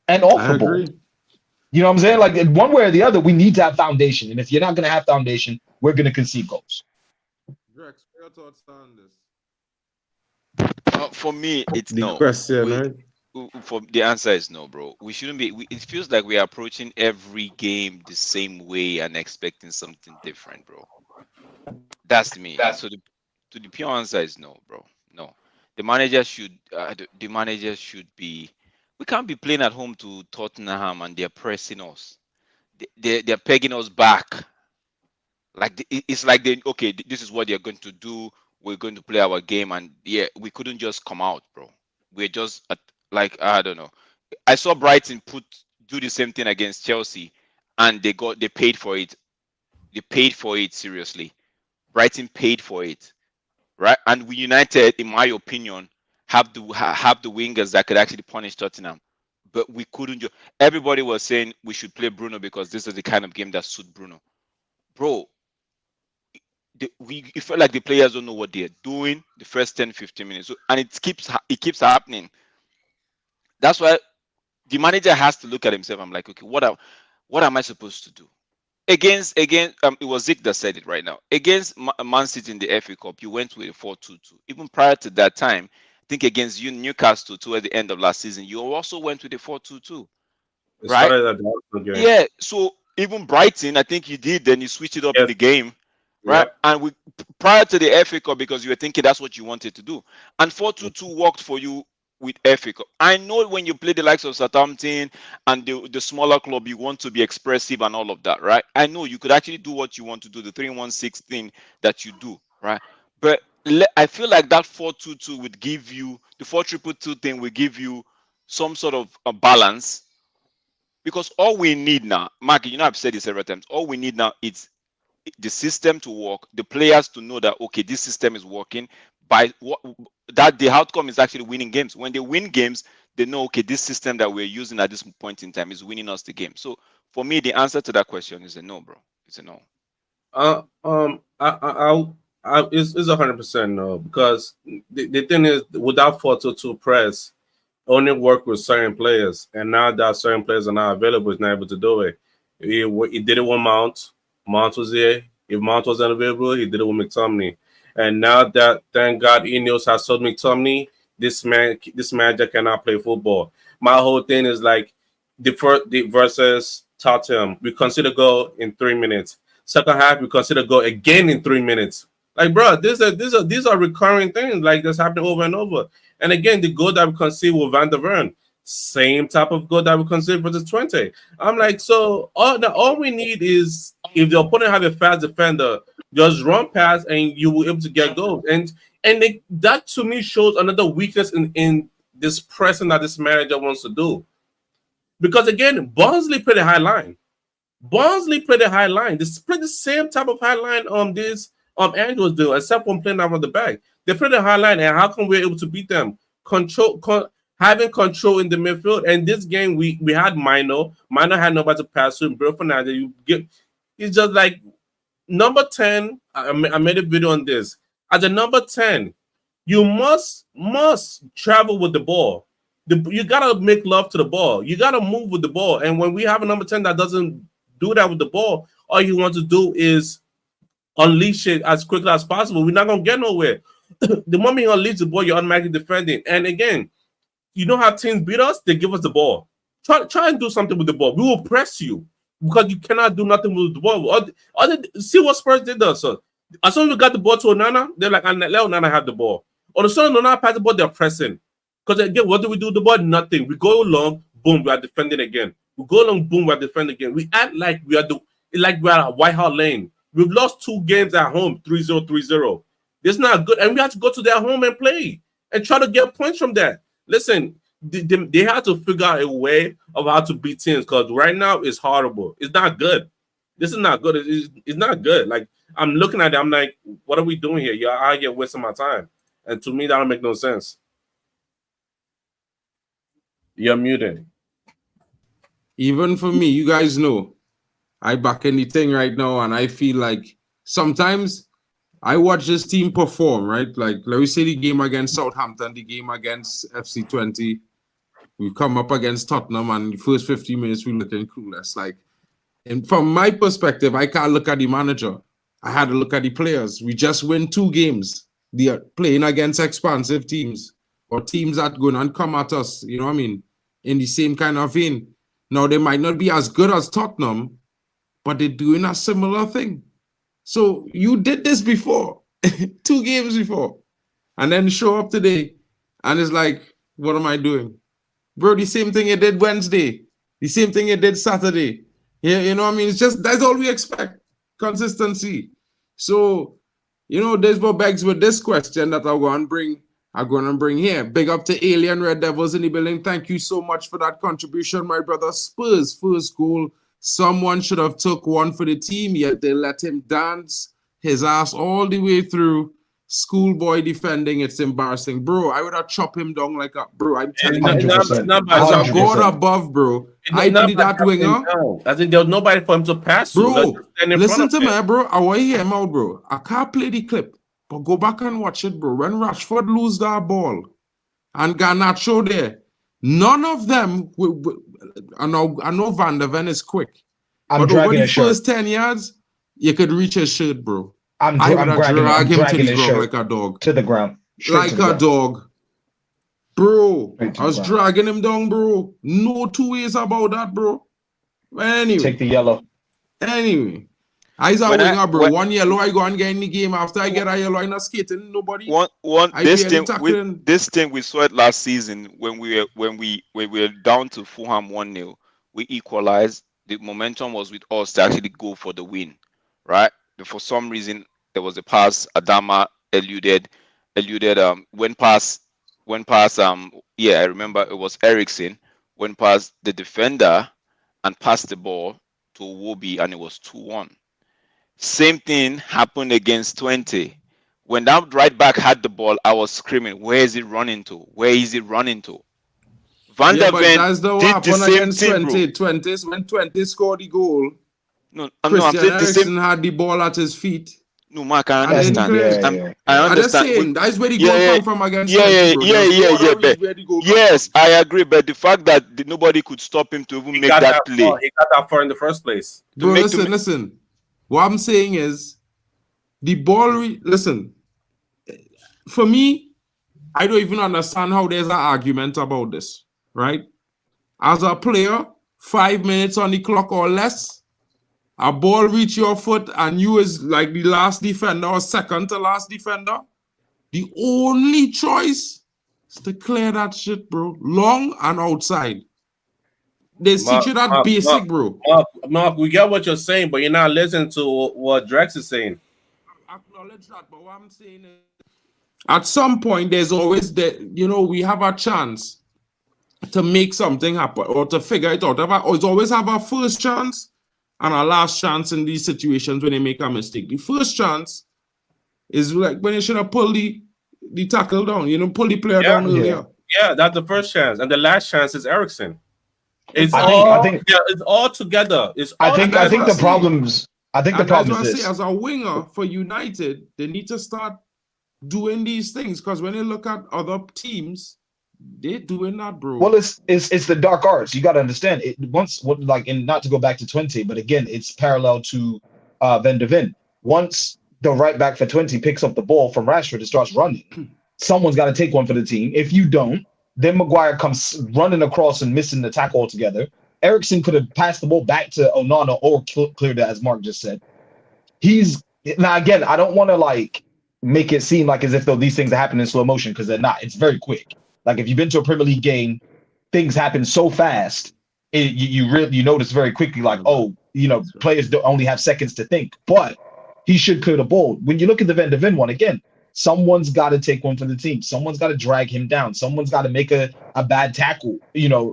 and off the ball. You know what I'm saying? Like, one way or the other, we need to have foundation. And if you're not going to have foundation, we're going to concede goals. Rex, your thoughts on this? For me, it's The no. question, right? For the answer is no, bro. We shouldn't be. It feels like we are approaching every game the same way and expecting something different, bro. That's me. So the pure answer is no, bro. No, the manager should. The manager should be. We can't be playing at home to Tottenham and they're pressing us. They're pegging us back. Like it's like okay, this is what they're going to do. We're going to play our game, and yeah, we couldn't just come out, bro. We're just like, I don't know. I saw Brighton do the same thing against Chelsea, and they paid for it. They paid for it, seriously. Brighton paid for it, right? And we United, in my opinion, have the wingers that could actually punish Tottenham, but we couldn't. Everybody was saying we should play Bruno because this is the kind of game that suits Bruno, bro. It felt like the players don't know what they're doing the first 10-15 minutes, and it keeps happening. That's why the manager has to look at himself. I'm like, okay, what am I supposed to do? Against it was Zeke that said it right now. Against Man City in the FA Cup, you went with a 4-2-2. Even prior to that time, I think against Newcastle toward the end of last season, you also went with a 4-2-2. Right? Yeah. So even Brighton, I think you did. Then you switched it up in the game, right? Yep. And prior to the FA Cup, because you were thinking that's what you wanted to do, and 4-2-2 worked for you with FA Cup. I know when you play the likes of Southampton and the smaller club, you want to be expressive and all of that, right? I know you could actually do what you want to do, the 3-1-6 thing that you do, right? But I feel like that 4-2-2 would give you, the 4-2-2 thing will give you some sort of a balance, because all we need now, Mark, I've said this several times, all we need now is the system to work, the players to know that, okay, this system is working, that the outcome is actually winning games. When they win games, they know, okay, this system that we're using at this point in time is winning us the game. So for me, the answer to that question is a no, bro. It's a no. It's 100% no, because the thing is, without 4-2-2 press, only work with certain players, and now that certain players are not available, he's not able to do it. He did it with Mount. Mount was there. If Mount wasn't available, he did it with McTominay. And now that, thank God, Ineos has sold McTominay, this manager cannot play football. My whole thing is like the versus Tottenham. We consider goal in 3 minutes. Second half, we consider goal again in 3 minutes. Like, bro, these are recurring things like this happening over and over. And again, the goal that we concede with Van der Ven, same type of goal that we concede versus 20. I'm like, so all we need is, if the opponent have a fast defender, just run past and you will be able to get goals. And that to me shows another weakness in this pressing that this manager wants to do. Because again, Barnsley played a high line. They play the same type of high line Angels do, except when playing out of the back. They play the high line, and how come we're able to beat them? Having control in the midfield. And this game, we had Mino. Mino had nobody to pass to him. Bro Fernandez, he's just like number 10. I made a video on this. As a number 10, you must travel with the ball. You gotta make love to the ball. You gotta move with the ball. And when we have a number 10 that doesn't do that with the ball, all you want to do is unleash it as quickly as possible. We're not gonna get nowhere. The moment you unleash the ball, you're automatically defending. And again, You know how teams beat us? They give us the ball. Try and do something with the ball. We will press you because you cannot do nothing with the ball. See what Spurs did us. So as soon as we got the ball to Onana, they're like, let Onana have the ball. Or as soon as Onana pass the ball, they're pressing. Because again, what do we do with the ball? Nothing. We go long, boom, we are defending again. We go long, boom, we are defending again. We act like we are at White Hart Lane. We've lost 2 games at home, 3-0, 3-0. It's not good. And we have to go to their home and play and try to get points from that. Listen, they have to figure out a way of how to beat teams because right now it's horrible. It's not good. This is not good. It's not good. Like, I'm looking at it, I'm like, what are we doing here? You're out here wasting my time. And to me, that don't make no sense. You're muted. Even for me, you guys know, I back in the thing right now, and I feel like sometimes I watch this team perform, right? Like, let me say the game against Southampton, the game against FC20. We come up against Tottenham, and the first 50 minutes we're looking clueless. Like, and from my perspective, I can't look at the manager. I had to look at the players. We just win 2 games. They are playing against expansive teams or teams that go and come at us, you know what I mean, in the same kind of vein. Now, they might not be as good as Tottenham, but they're doing a similar thing. So you did this before, 2 games before, and then show up today, and it's like, what am I doing? Bro, the same thing you did Wednesday, the same thing you did Saturday. Yeah, you know what I mean? It's just, that's all we expect, consistency. So, you know, there's what begs with this question that I'm going to bring here. Big up to Alien Red Devils in the building. Thank you so much for that contribution, my brother. Spurs first goal. Someone should have took one for the team, yet they let him dance his ass all the way through. Schoolboy defending, it's embarrassing. Bro, I would have chopped him down like a... Bro, I'm telling you. 100%. As a God above, bro. I did that winger. I think there was nobody for him to pass to. Bro, listen to me, bro. I want to hear him out, bro. I can't play the clip, but go back and watch it, bro. When Rashford lose that ball and Garnacho there, none of them... I know Van der Ven is quick. But over the first 10 yards, you could reach his shirt, bro. I'm dragging him to the ground like a dog. To the ground. Like a dog. Bro, I was dragging him down, bro. No 2 ways about that, bro. Anyway. Take the yellow. Anyway. I a winger, bro. 1 yellow, I go and get in the game. After I get a yellow, I'm not skating. Nobody. This thing we saw it last season when we were down to Fulham 1-0. We equalized. The momentum was with us to actually go for the win, right? But for some reason, there was a pass. Adama eluded. Went past. I remember it was Ericsson. Went past the defender and passed the ball to Iwobi, and it was 2-1. Same thing happened against 20. When that right back had the ball, I was screaming, "Where is it running to? Where is it running to?" Van der Ven did the same thing, 20 when 20 scored the goal. No, Christian Eriksen had the ball at his feet. No, Mark, I understand. I understand. I'm just saying, that's where the goal come from against. Yes, I agree. But the fact that nobody could stop him to even make that play. He got that far in the first place. Bro, listen. What I'm saying is, the ball. Listen, for me, I don't even understand how there's an argument about this. Right? As a player, 5 minutes on the clock or less, a ball reach your foot and you is like the last defender or second to last defender. The only choice is to clear that shit, bro. Long and outside. They teach you that basic, bro. Mark, we get what you're saying, but you're not listening to what Drex is saying. I acknowledge that, but what I'm saying is, at some point, there's always we have a chance to make something happen or to figure it out. Always have a first chance and a last chance in these situations when they make a mistake. The first chance is like when you should have pulled the tackle down, pull the player down earlier. Yeah, that's the first chance. And the last chance is Ericsson. I think it's all together. I think the problem is this. As a winger for United, they need to start doing these things because when you look at other teams, they're doing that, bro. Well, it's the dark arts. You got to understand it. And not to go back to 20, but again, it's parallel to Van der Ven. Once the right back for 20 picks up the ball from Rashford and starts running, someone's got to take one for the team. If you don't, Then Maguire comes running across and missing the tackle altogether. Ericsson could have passed the ball back to Onana or cleared it, as Mark just said. He's now again, I don't want to like make it seem like as if though these things are happening in slow motion because they're not. It's very quick. Like if you've been to a Premier League game, things happen so fast. You notice very quickly, like, oh, players don't only have seconds to think. But he should clear the ball. When you look at the Van de Ven one again, someone's got to take one for the team. Someone's got to drag him down. Someone's got to make a bad tackle.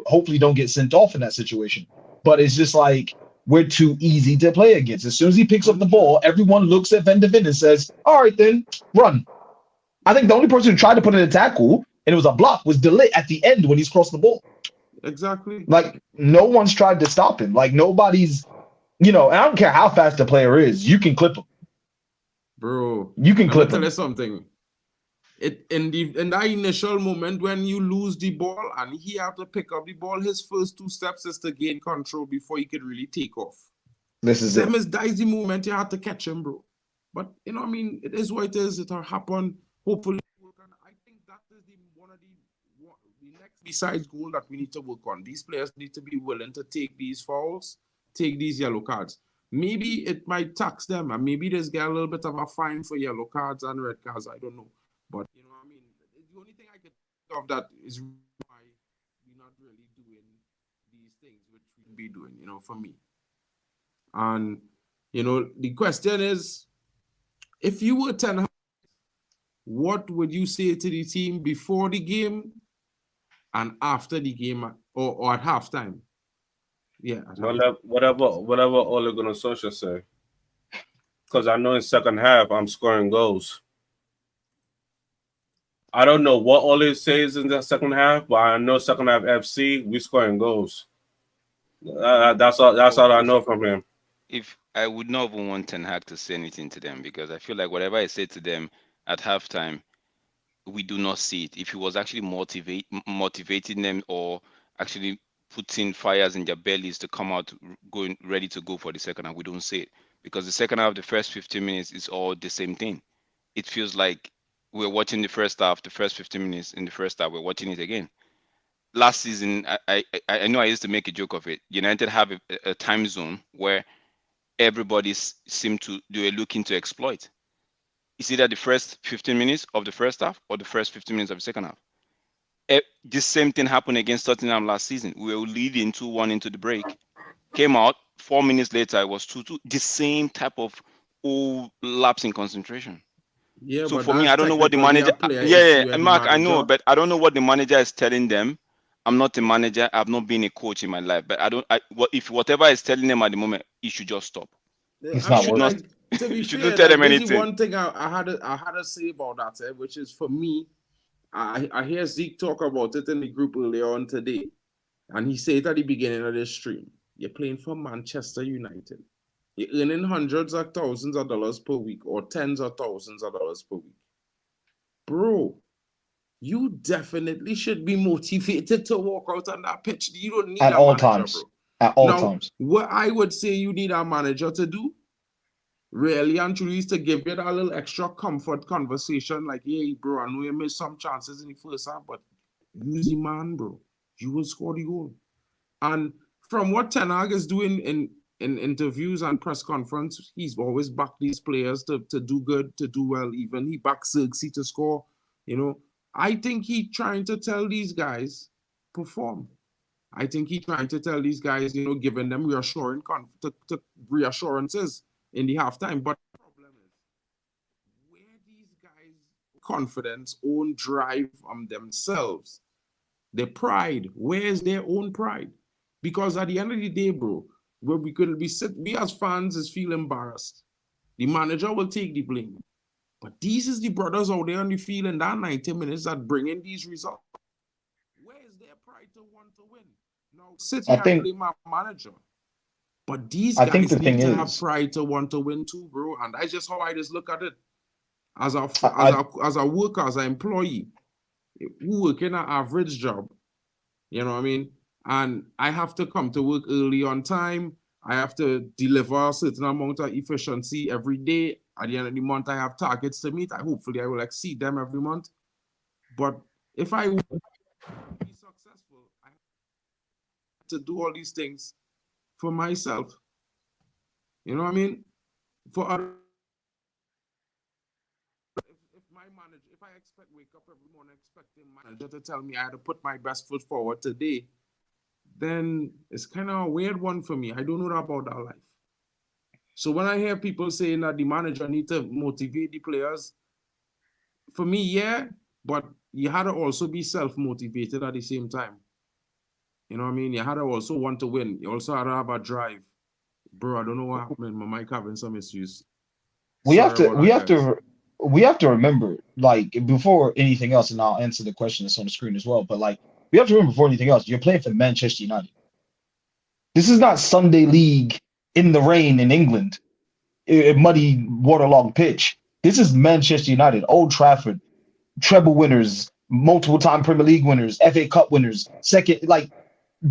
Hopefully don't get sent off in that situation. But it's just like we're too easy to play against. As soon as he picks up the ball, everyone looks at Van de Ven and says, all right, then run. I think the only person who tried to put in a tackle and it was a block was Delay at the end when he's crossed the ball. Exactly. Like no one's tried to stop him. Like nobody's, and I don't care how fast the player is, you can clip him. Bro, you can clip him. Tell you something. In that initial moment when you lose the ball and he have to pick up the ball, his first 2 steps is to gain control before he could really take off. This is it. That is the moment you have to catch him, bro. But it is what it is. It'll happen. Hopefully, I think that is one of the next besides goal that we need to work on. These players need to be willing to take these fouls, take these yellow cards. Maybe it might tax them, and maybe there's get a little bit of a fine for yellow cards and red cards. I don't know. But, the only thing I can think of that is why we're not really doing these things, which we should be doing, for me. And, the question is, if you were 10, what would you say to the team before the game and after the game or at halftime? Yeah. Whatever Ole Gunnar Solskjaer say. Because I know in second half I'm scoring goals. I don't know what Ole says in the second half, but I know second half FC we scoring goals. That's all I know from him. If I would not even want Ten Hag to say anything to them because I feel like whatever I say to them at halftime, we do not see it. If he was actually motivating them or actually putting fires in their bellies to come out going ready to go for the second half, we don't see it because the second half, the first 15 minutes is all the same thing. It feels like we're watching the first half, the first 15 minutes in the first half, we're watching it again. Last season, I know I used to make a joke of it. United have a time zone where everybody seemed to do a looking to exploit. It's either the first 15 minutes of the first half or the first 15 minutes of the second half. This same thing happened against Tottenham last season. We were leading 2-1 into the break. Came out, 4 minutes later, it was 2-2. The same type of lapse in concentration. Yeah, so for me, I don't know what the manager. Mark, I know, but I don't know what the manager is telling them. I'm not a manager. I've not been a coach in my life, but if whatever is telling them at the moment, it should just stop. It's not working. To be fair, not tell them anything. One thing I had to say about that, which is for me, I hear Zeke talk about it in the group earlier on today, and he said at the beginning of this stream, you're playing for Manchester United. You're earning hundreds of thousands of dollars per week or tens of thousands of dollars per week. Bro, you definitely should be motivated to walk out on that pitch. You don't need at all times. Bro. At all times. What I would say you need a manager to do, really and truly, is to give you that little extra comfort conversation. Like, hey, bro, I know you missed some chances in the first half, but use the man, bro. You will score the goal. And from what Ten Hag is doing in interviews and press conference, he's always backed these players to do good, to do well. Even he backed Xerxes to score. I think he's trying to tell these guys, perform. I think he's trying to tell these guys, giving them reassurances in the halftime. But the problem is, where these guys' confidence, own drive on themselves, their pride, where's their own pride? Because at the end of the day, bro, where we as fans is feel embarrassed. The manager will take the blame. But these is the brothers out there on the field in that 90 minutes that bring in these results. Where is their pride to want to win? Now, sit here and blame my manager. But these guys need to have pride to want to win too, bro. And that's just how I just look at it. As a worker, as an employee, who work in an average job, you know what I mean? And I have to come to work early on time. I have to deliver a certain amount of efficiency every day. At the end of the month, I have targets to meet. Hopefully, I will exceed them every month. But if I to do all these things for myself. You know what I mean? For other, if my manager, if I expect wake up every morning expecting my manager to tell me I had to put my best foot forward today, then it's kind of a weird one for me. I don't know about that life. So when I hear people saying that the manager need to motivate the players, for me, yeah, but you had to also be self-motivated at the same time. You know what I mean? You had to also want to win. You also had to have a drive. Bro, I don't know what happened. My mic having some issues. We have Sorry to about we that, have guys. to we have to remember, like, before anything else, and I'll answer the question that's on the screen as well. But like, we have to remember, before anything else, you're playing for Manchester United. This is not Sunday League in the rain in England, a muddy, waterlogged pitch. This is Manchester United, Old Trafford, treble winners, multiple time Premier League winners, FA Cup winners, second, like,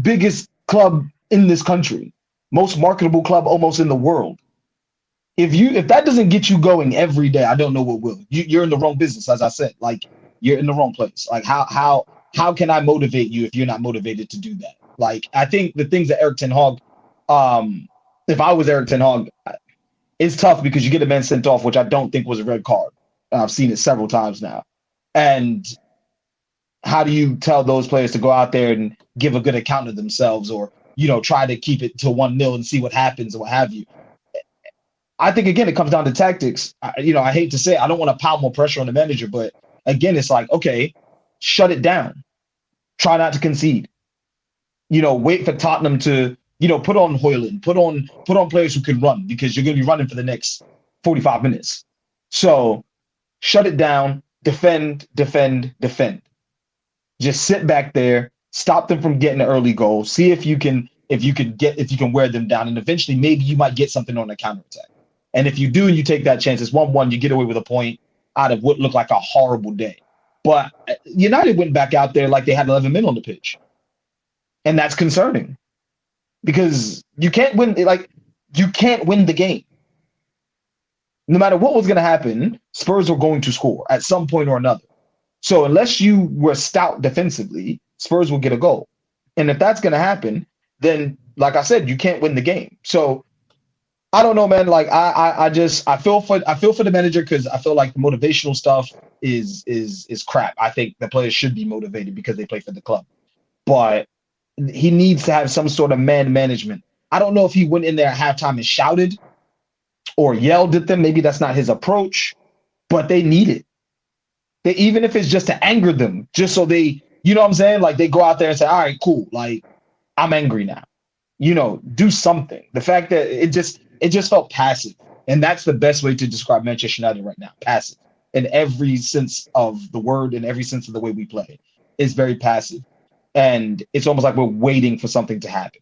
biggest club in this country, most marketable club almost in the world. If that doesn't get you going every day, I don't know what will. You're in the wrong business, as I said. Like, you're in the wrong place. Like, how can I motivate you if you're not motivated to do that? Like, I think the things that Eric Ten Hag, if I was Eric Ten Hag, it's tough because you get a man sent off, which I don't think was a red card. I've seen it several times now. And how do you tell those players to go out there and give a good account of themselves, or try to keep it to 1-0 and see what happens or what have you? I think, again, it comes down to tactics. I hate to say it, I don't want to pile more pressure on the manager, but again, it's like, okay, shut it down. Try not to concede. Wait for Tottenham to, put on Højlund, put on players who can run, because you're going to be running for the next 45 minutes. So shut it down, defend, defend, defend. Just sit back there, stop them from getting an early goal, see if you can wear them down, and eventually maybe you might get something on a counterattack. And if you do and you take that chance, it's 1-1, you get away with a point out of what looked like a horrible day. But United went back out there like they had 11 men on the pitch. And that's concerning, because you can't win the game. No matter what was going to happen, Spurs were going to score at some point or another. So unless you were stout defensively, Spurs will get a goal. And if that's going to happen, then, like I said, you can't win the game. So I don't know, man. Like, I feel for the manager, because I feel like the motivational stuff is crap. I think the players should be motivated because they play for the club, but he needs to have some sort of man management. I don't know if he went in there at halftime and shouted or yelled at them. Maybe that's not his approach, but they need it. Even if it's just to anger them, just so they, you know what I'm saying? Like, they go out there and say, all right, cool. Like, I'm angry now. Do something. The fact that it just felt passive. And that's the best way to describe Manchester United right now. Passive. In every sense of the word, in every sense of the way we play. It's very passive. And it's almost like we're waiting for something to happen.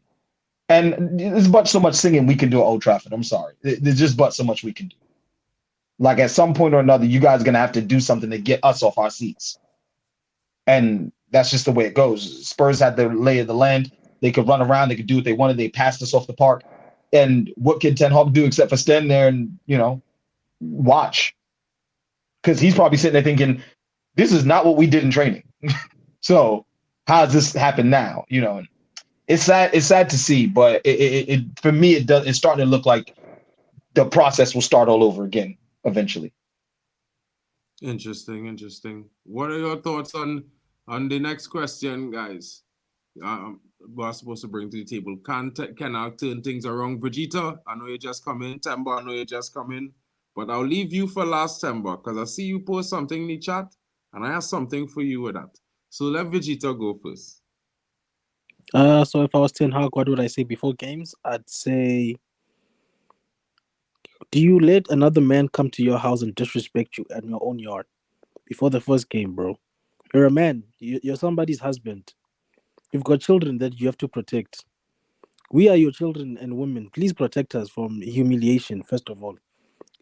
And there's but so much singing we can do at Old Trafford. I'm sorry. There's just but so much we can do. Like, at some point or another, you guys are going to have to do something to get us off our seats. And that's just the way it goes. Spurs had the lay of the land. They could run around. They could do what they wanted. They passed us off the park. And what can Ten Hag do except for stand there and, watch? Because he's probably sitting there thinking, this is not what we did in training. So how does this happen now? It's sad. It's sad to see, but it for me, it's starting to look like the process will start all over again eventually. Interesting. What are your thoughts on the next question, guys? We're supposed to bring to the table. Can I turn things around? Vegeta, I know you just come in. Temba, I know you just come in. But I'll leave you for last, Temba, because I see you post something in the chat, and I have something for you with that. So let Vegeta go first. So if I was Ten Hag, what would I say before games? I'd say, do you let another man come to your house and disrespect you in your own yard before the first game, bro? You're a man. You're somebody's husband. You've got children that you have to protect. We are your children and women. Please protect us from humiliation, first of all.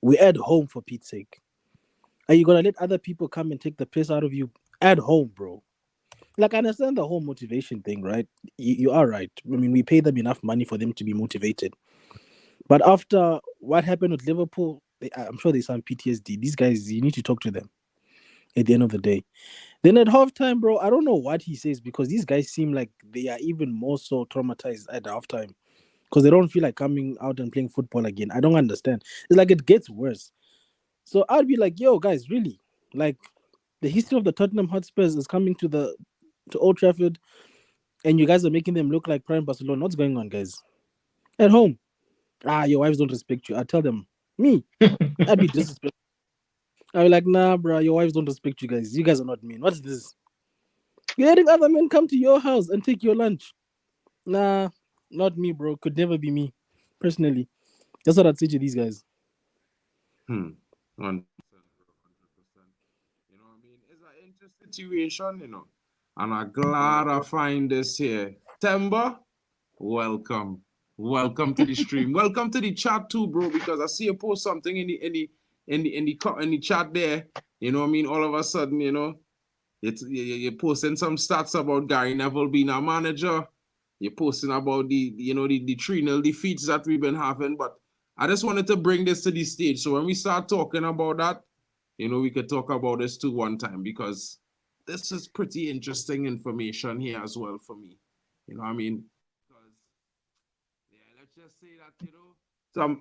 We're at home, for Pete's sake. Are you going to let other people come and take the piss out of you at home, bro? Like, I understand the whole motivation thing, right? You are right. I mean, we pay them enough money for them to be motivated. But after what happened with Liverpool, I'm sure there's some PTSD. These guys, you need to talk to them. at the end of the day. Then at halftime, bro, I don't know what he says because these guys seem like they are even more so traumatized at halftime because they don't feel like coming out and playing football again. I don't understand. It's like it gets worse. So I'd be like, yo, guys, really? Like the history of the Tottenham Hotspurs is coming to Old Trafford and you guys are making them look like prime Barcelona. What's going on, guys? At home. Your wives don't respect you. I tell them, me, I'd be disrespectful. I'd be like, nah, bro, your wives don't respect you guys. You guys are not men. What's this? You're letting other men come to your house and take your lunch. Nah, not me, bro. Could never be me. Personally. That's what I'd say to these guys. 100%, bro, 100%. You know what I mean? It's an interesting situation, you know. And I'm glad I find this here. Temba, welcome. Welcome to the stream. Welcome to the chat too, bro, because I see you post something in the chat there. You know what I mean? All of a sudden, you know, you're posting some stats about Gary Neville being our manager. You're posting about the 3-0 defeats that we've been having. But I just wanted to bring this to the stage. So when we start talking about that, you know, we could talk about this too one time because this is pretty interesting information here as well for me. You know what I mean? Because, yeah, let's just say that, you know,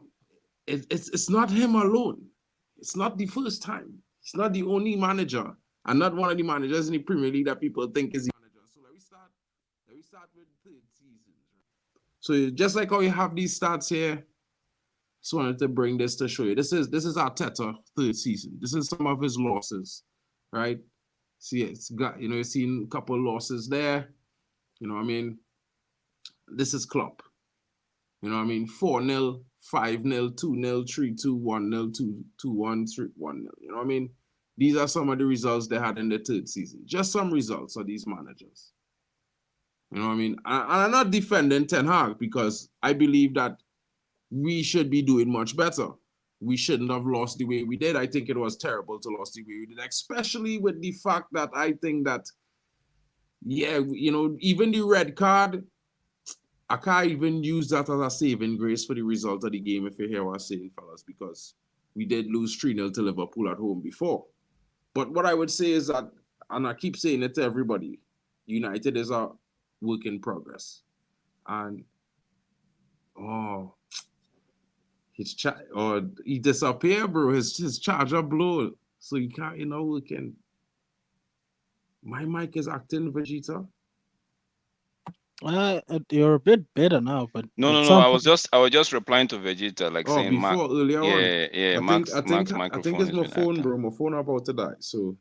it's not him alone. It's not the first time. He's not the only manager and not one of the managers in the Premier League that people think is the manager. So let me start with third season. So just like how you have these stats here, just wanted to bring this to show you. This is Arteta third season. This is some of his losses, right? See, it's got, you know, you've seen a couple losses there. You know what I mean? This is Klopp. You know what I mean? 4-0, 5-0, 2-0, 3-2, 1-0, 2-1, 3-1-0. You know what I mean? These are some of the results they had in the third season. Just some results of these managers. You know what I mean? And I'm not defending Ten Hag because I believe that we should be doing much better. We shouldn't have lost the way we did. I think it was terrible to lose the way we did, especially with the fact that I think that, yeah, you know, even the red card, I can't even use that as a saving grace for the result of the game, if you hear what I'm saying, fellas, because we did lose 3-0 to Liverpool at home before. But what I would say is that, and I keep saying it to everybody, United is a work in progress. And, he disappeared, bro. His charger blew. So you can't, you know, my mic is acting Vegeta. You're a bit better now, but No. I was just replying to Vegeta, like saying before earlier on. Yeah, I think microphone it's my phone, bro. My phone about to die. So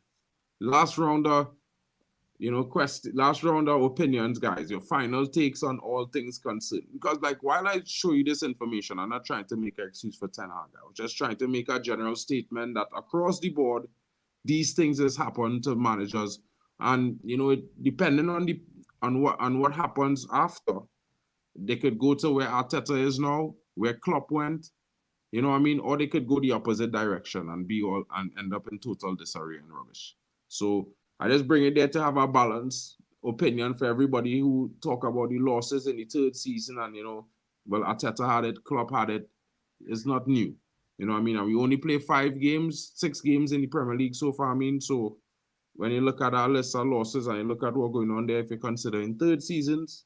last rounder, you know, last rounder opinions, guys. Your final takes on all things concerned. Because like while I show you this information, I'm not trying to make an excuse for Ten Hag. I was just trying to make a general statement that across the board, these things has happened to managers, and you know, depending on what happens after, they could go to where Arteta is now, where Klopp went, you know what I mean, or they could go the opposite direction and end up in total disarray and rubbish. So I just bring it there to have a balanced opinion for everybody who talk about the losses in the third season and, you know, well, Arteta had it, Klopp had it. It's not new. You know what I mean? And we only play 6 games in the Premier League so far. I mean, so when you look at our list of losses and you look at what's going on there, if you're considering third seasons,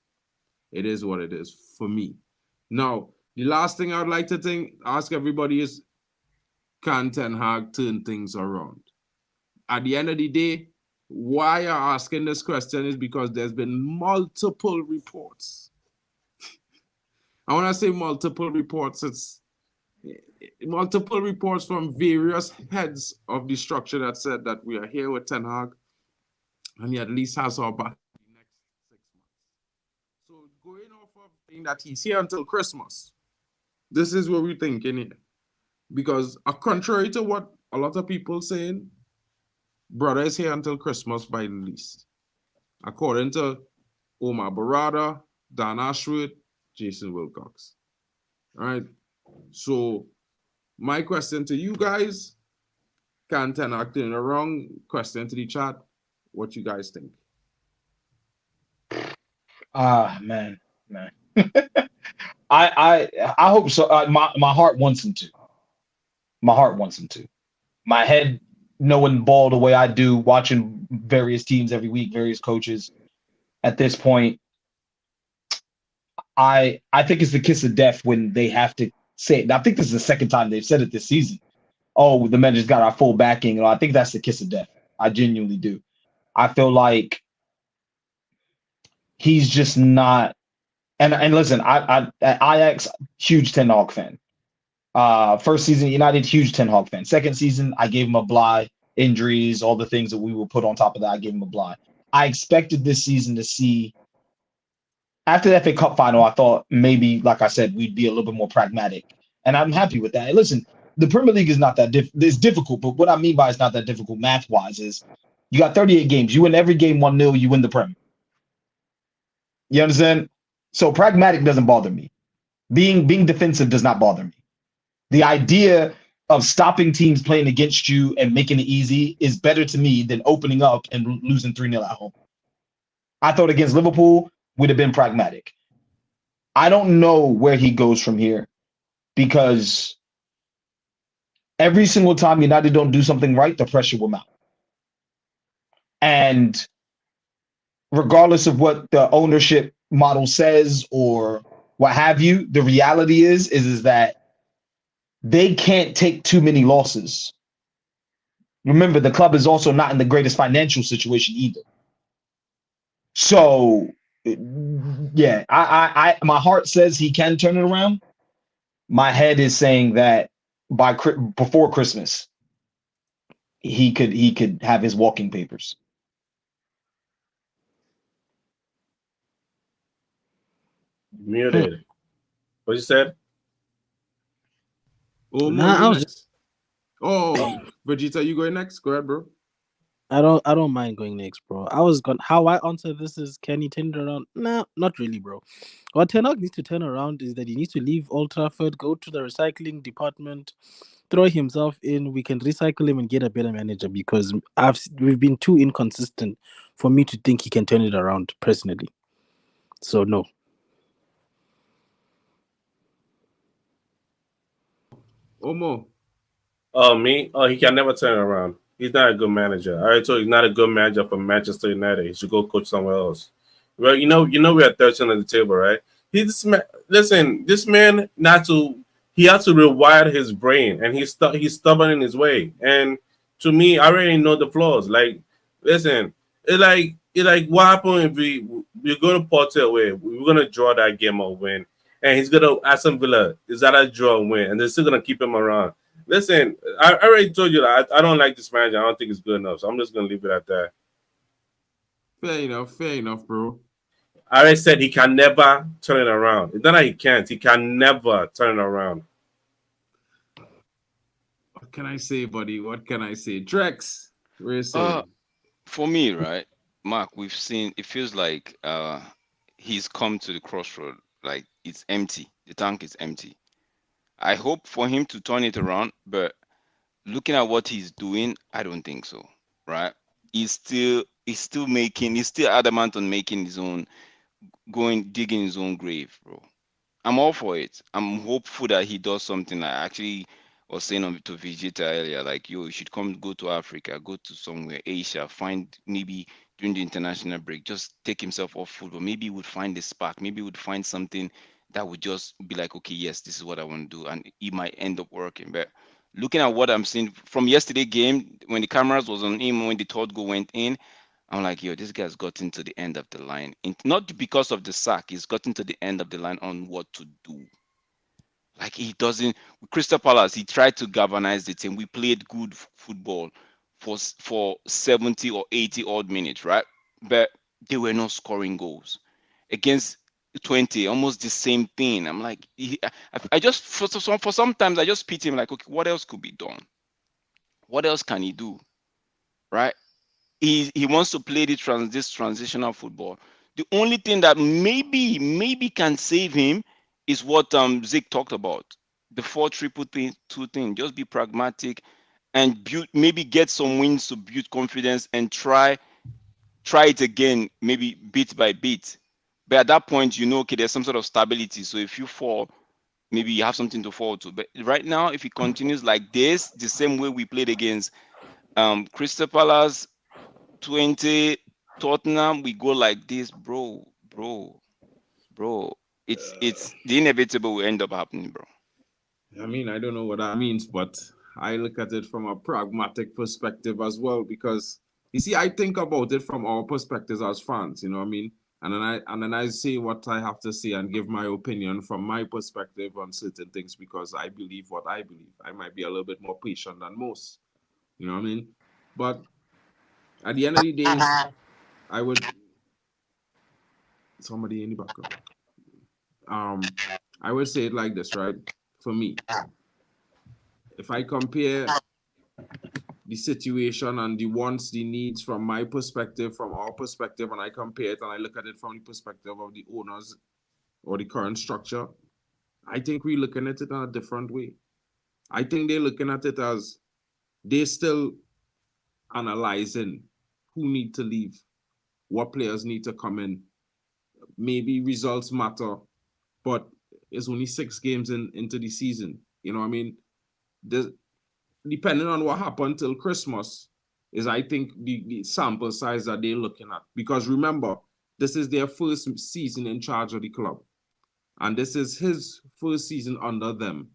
it is what it is for me. Now, the last thing I would like to ask everybody is, can Ten Hag turn things around? At the end of the day, why I'm asking this question is because there's been multiple reports. And when I say multiple reports, it's multiple reports from various heads of the structure that said that we are here with Ten Hag and he at least has our back for the next 6 months. So going off of saying that he's here until Christmas, this is what we're thinking here. Because contrary to what a lot of people saying, brother is here until Christmas by the least. According to Omar Barada, Dan Ashworth, Jason Wilcox. All right. So my question to you guys, can Ten Hag turn around? Question to the chat. What you guys think? Man. I hope so. My heart wants him to. My heart wants him to. My head knowing ball the way I do, watching various teams every week, various coaches. At this point, I think it's the kiss of death when they have to say it. I think this is the second time they've said it this season. Oh, the manager's got our full backing. I think that's the kiss of death. I genuinely do. I feel like he's just not. And listen, I at Ajax, huge Ten Hag fan. First season at United, huge Ten Hag fan. Second season, I gave him a bye. Injuries, all the things that we will put on top of that, I gave him a bye. I expected this season to see after the FA Cup final. I thought maybe, like I said, we'd be a little bit more pragmatic, and I'm happy with that. And listen, the Premier League is not that it's difficult, but what I mean by it's not that difficult math wise is you got 38 games. You win every game 1-0, you win the Premier. You understand? So pragmatic doesn't bother me. Being defensive does not bother me. The idea of stopping teams playing against you and making it easy is better to me than opening up and losing 3-0 at home. I thought against Liverpool would have been pragmatic. I don't know where he goes from here because every single time United don't do something right, the pressure will mount. And regardless of what the ownership model says or what have you, the reality is that they can't take too many losses. Remember, the club is also not in the greatest financial situation either. So, yeah, I my heart says he can turn it around. My head is saying that before Christmas, he could have his walking papers. Muted. What you said? Oh, Nah, I was just, Oh, Vegeta, you going next? Go ahead, bro. I don't mind going next, bro. I was going how I answer this is can he turn it around? Nah, not really, bro. What Ten Hag needs to turn around is that he needs to leave Old Trafford, go to the recycling department, throw himself in. We can recycle him and get a better manager because we've been too inconsistent for me to think he can turn it around personally. So no. Omo. Oh, me? Oh, he can never turn it around. He's not a good manager. I already told you he's not a good manager for Manchester United. He should go coach somewhere else. Well, we're at 13 on the table, right? Listen, this man he had to rewire his brain, and he's stubborn in his way. And to me, I already know the flaws. Like, listen, it like what happened if we're going to Porto away? We're gonna draw that game or win, and he's gonna Aston Villa. Is that a draw or win? And they're still gonna keep him around. Listen, I already told you that I don't like this manager. I don't think it's good enough. So I'm just gonna leave it at that. Fair enough, bro. I already said he can never turn it around. It's not that he can't. He can never turn it around. What can I say, buddy? What can I say? Drex, what are you saying? For me, right, Mark, we've seen it feels like he's come to the crossroad. Like it's empty. The tank is empty. I hope for him to turn it around, but looking at what he's doing, I don't think so. Right? He's still he's still adamant on making his own digging his own grave, bro. I'm all for it. I'm hopeful that he does something. I actually was saying to Vegeta earlier, like, yo, you should go to Africa, go to somewhere, Asia, find maybe during the international break, just take himself off football. Maybe he would find a spark. Maybe he would find something that would just be like, okay, yes, this is what I want to do. And it might end up working. But looking at what I'm seeing from yesterday game, when the cameras was on him, when the third goal went in, I'm like, yo, this guy's gotten to the end of the line. Not because of the sack, he's gotten to the end of the line on what to do. Like he doesn't. With Crystal Palace, he tried to galvanize the team. We played good football for 70 or 80 odd minutes, right? But they were not scoring goals. Against 20, almost the same thing. I'm like, I just for sometimes I just pity him. Like, okay, what else could be done? What else can he do? Right? He wants to play this transitional football. The only thing that maybe can save him is what Zeke talked about. The 4-3-2 thing. Just be pragmatic and maybe get some wins to build confidence and try it again, maybe bit by bit. But at that point, okay, there's some sort of stability. So if you fall, maybe you have something to fall to. But right now, if he continues like this, the same way we played against Crystal Palace 20, Tottenham, we go like this, bro. It's the inevitable will end up happening, bro. I mean, I don't know what that means, but I look at it from a pragmatic perspective as well, because you see, I think about it from our perspectives as fans, you know what I mean? And then I say what I have to say and give my opinion from my perspective on certain things, because I believe what I believe. I might be a little bit more patient than most, you know what I mean? But at the end of the day, I would somebody in the background. I would say it like this, right? For me, if I compare the situation and the wants, the needs from my perspective, from our perspective, and I compare it and I look at it from the perspective of the owners or the current structure, I think we're looking at it in a different way. I think they're looking at it as they're still analyzing who need to leave, what players need to come in. Maybe results matter, but it's only 6 games into the season. You know what I mean? Depending on what happened till Christmas, is I think the sample size that they're looking at. Because remember, this is their first season in charge of the club. And this is his first season under them.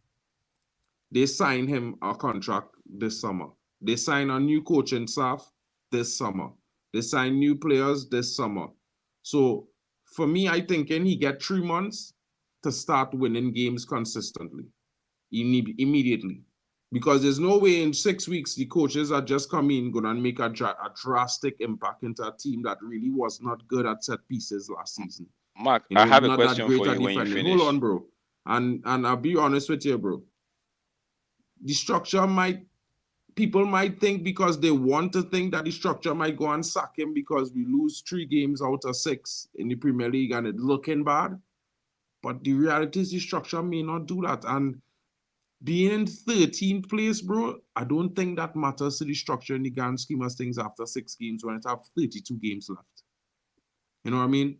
They signed him a contract this summer. They signed a new coaching staff this summer. They signed new players this summer. So for me, I think he get 3 months to start winning games consistently, immediately. Because there's no way in 6 weeks the coaches are just coming going to make a drastic impact into a team that really was not good at set pieces last season. Mark, You know, I have a not that question great for at you when you defending. finish. Hold on, bro. And I'll be honest with you, bro. The structure people might think, because they want to think that the structure might go and sack him because we lose 3 games out of 6 in the Premier League and it's looking bad. But the reality is the structure may not do that. And being in 13th place, bro, I don't think that matters to the structure in the grand scheme of things after 6 games when it have 32 games left. You know what I mean?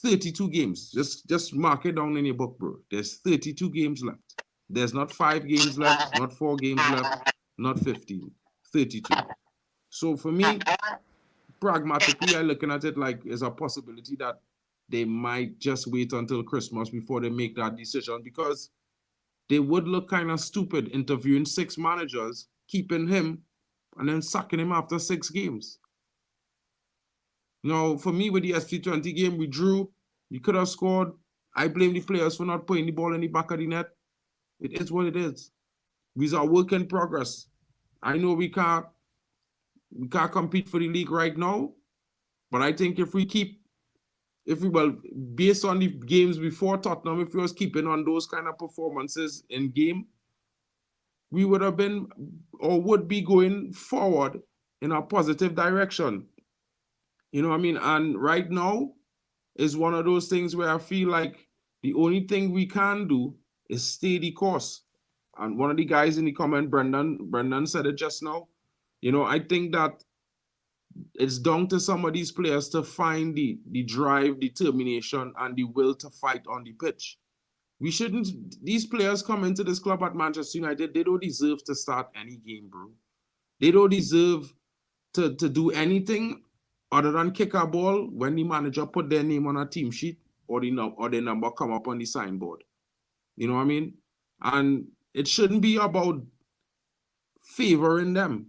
32 games. Just mark it down in your book, bro. There's 32 games left. There's not 5 games left, not 4 games left, not 15. 32. So for me, pragmatically, I'm looking at it like there's a possibility that they might just wait until Christmas before they make that decision, because they would look kind of stupid interviewing 6 managers, keeping him, and then sacking him after 6 games. You know, for me, with the SC20 game, we drew. We could have scored. I blame the players for not putting the ball in the back of the net. It is what it is. These are work in progress. I know we can't compete for the league right now, but I think based on the games before Tottenham, if we was keeping on those kind of performances in game, we would have been or would be going forward in a positive direction. You know what I mean? And right now is one of those things where I feel like the only thing we can do is stay the course. And one of the guys in the comment, Brendan said it just now. You know, I think that it's down to some of these players to find the drive, determination, and the will to fight on the pitch. These players come into this club at Manchester United, they don't deserve to start any game, bro. They don't deserve to do anything other than kick a ball when the manager put their name on a team sheet or their number come up on the signboard. You know what I mean? And it shouldn't be about favoring them.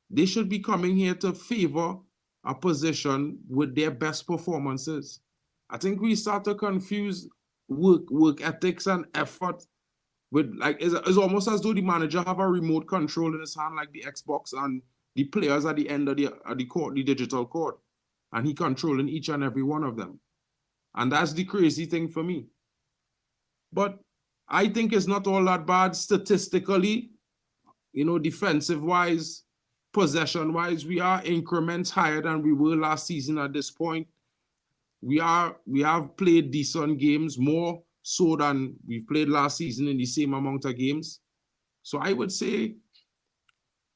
They should be coming here to favor a position with their best performances. I think we start to confuse work ethics and effort with, like, it's almost as though the manager have a remote control in his hand, like the Xbox, and the players at the end of the court, the digital court, and he controlling each and every one of them. And that's the crazy thing for me. But I think it's not all that bad statistically. You know, defensive-wise, possession-wise, we are increments higher than we were last season at this point. We have played decent games, more so than we've played last season in the same amount of games. So I would say,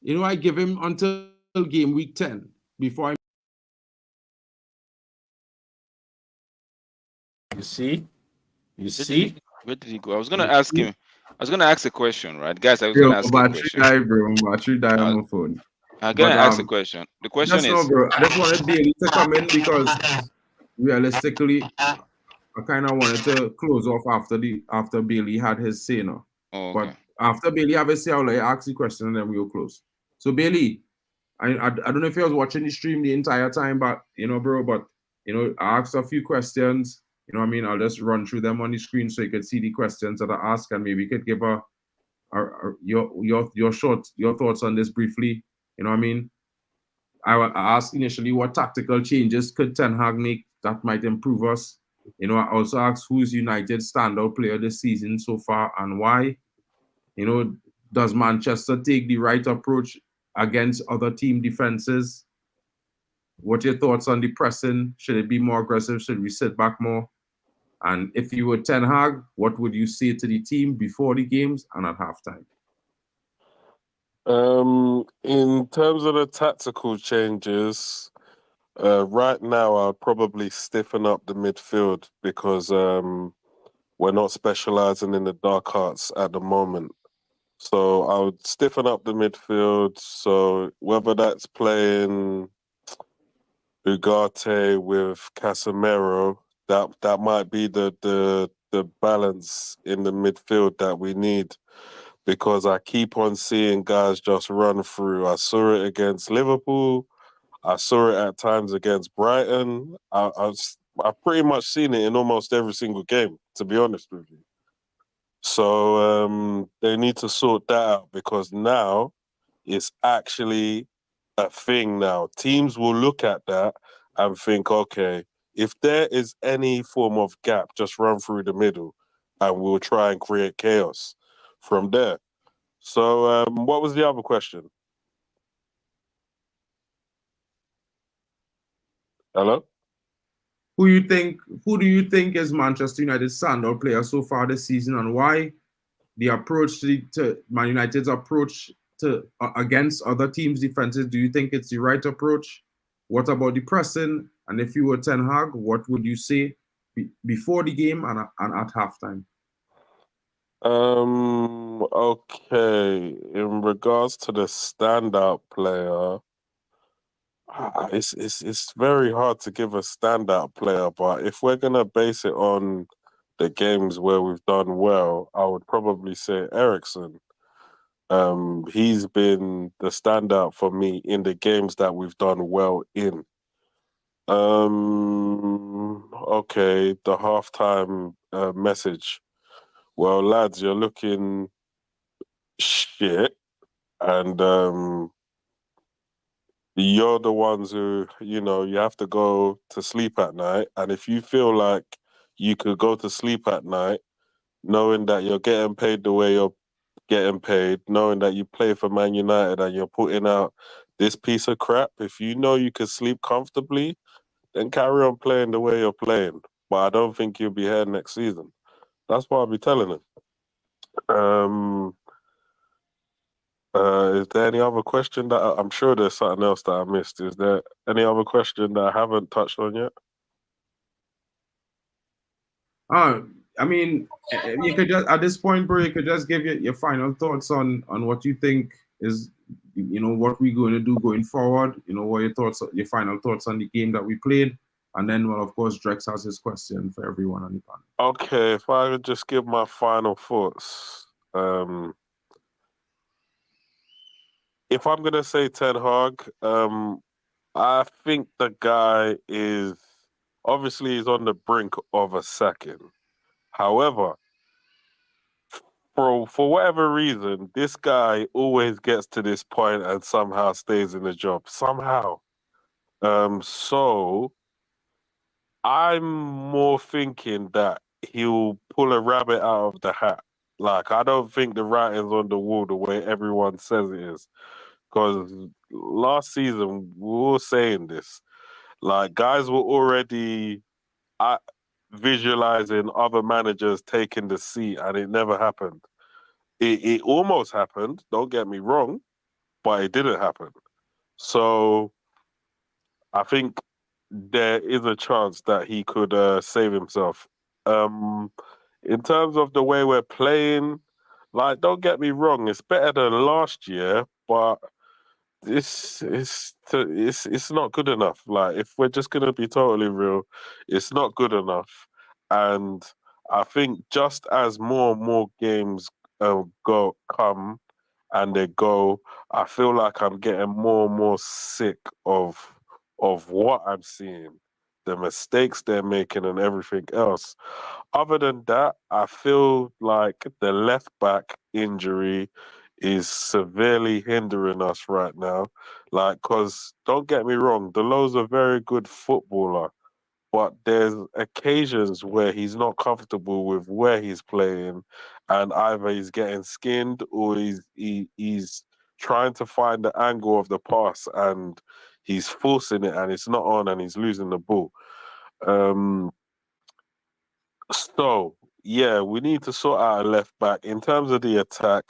you know, I give him until game week 10 before I. You see? Where did he go? I was gonna ask him. I was gonna ask a question, right, guys? I was Yo, gonna ask a battery question. die, bro. Battery die on my phone. I'm gonna But ask a question. The question just now, is, bro, I just wanted Bailey to come in because realistically, I kind of wanted to close off after Bailey had his say now. oh, But okay. after Bailey have his say, I'll like, ask the question and then we'll close. So Bailey, I don't know if you was watching the stream the entire time, but bro, but I asked a few questions. You know what I mean? I'll just run through them on the screen so you could see the questions that I ask and maybe you could give your thoughts on this briefly. You know what I mean? I asked initially what tactical changes could Ten Hag make that might improve us. I also asked who's United's standout player this season so far and why. Does Manchester take the right approach against other team defenses? What are your thoughts on the pressing? Should it be more aggressive? Should we sit back more? And if you were Ten Hag, what would you say to the team before the games and at halftime? In terms of the tactical changes, right now I'd probably stiffen up the midfield because we're not specializing in the dark arts at the moment. So I would stiffen up the midfield. So whether that's playing Ugarte with Casemiro, that might be the balance in the midfield that we need. Because I keep on seeing guys just run through. I saw it against Liverpool. I saw it at times against Brighton. I've pretty much seen it in almost every single game, to be honest with you. So they need to sort that out because now it's actually a thing now. Teams will look at that and think, okay, if there is any form of gap, just run through the middle and we'll try and create chaos from there. So what was the other question? Hello? Who do you think is Manchester United's standout player so far this season and why? The approach to Man United's approach to against other teams' defenses, do you think it's the right approach? What about the pressing? And if you were Ten Hag, what would you say before the game and at halftime? Okay. In regards to the standout player, it's very hard to give a standout player, but if we're gonna base it on the games where we've done well, I would probably say Ericsson. He's been the standout for me in the games that we've done well in. Okay, the halftime message. Well, lads, you're looking shit, and you're the ones who, you have to go to sleep at night. And if you feel like you could go to sleep at night knowing that you're getting paid the way you're getting paid, knowing that you play for Man United and you're putting out this piece of crap, if you know you can sleep comfortably, then carry on playing the way you're playing. But I don't think you'll be here next season. That's what I'll be telling him. Is there any other question that I'm sure there's something else that I missed? Is there any other question that I haven't touched on yet? I mean, you could just at this point, bro, you could just give your final thoughts on what you think is, what we're going to do going forward. What your final thoughts on the game that we played, and then, well, of course, Drex has his question for everyone on the panel. Okay, if I could just give my final thoughts. If I'm gonna say Ten Hag, I think the guy is obviously he's on the brink of a sacking. However, for whatever reason, this guy always gets to this point and somehow stays in the job. Somehow. So I'm more thinking that he'll pull a rabbit out of the hat. Like, I don't think the writing's on the wall the way everyone says it is. Because last season, we were saying this. Like, guys were already visualizing other managers taking the seat, and it never happened. It almost happened, don't get me wrong, but it didn't happen. So I think there is a chance that he could save himself. In terms of the way we're playing, like, don't get me wrong, it's better than last year, but it's not good enough. Like, if we're just gonna be totally real, it's not good enough. And I think just as more and more games come and they go, I feel like I'm getting more and more sick of what I'm seeing, the mistakes they're making, and everything else. Other than that, I feel like the left back injury is severely hindering us right now. Like, because don't get me wrong, Delo's a very good footballer, but there's occasions where he's not comfortable with where he's playing, and either he's getting skinned or he's trying to find the angle of the pass and he's forcing it and it's not on and he's losing the ball. Um, so, yeah, we need to sort out a left back. In terms of the attack,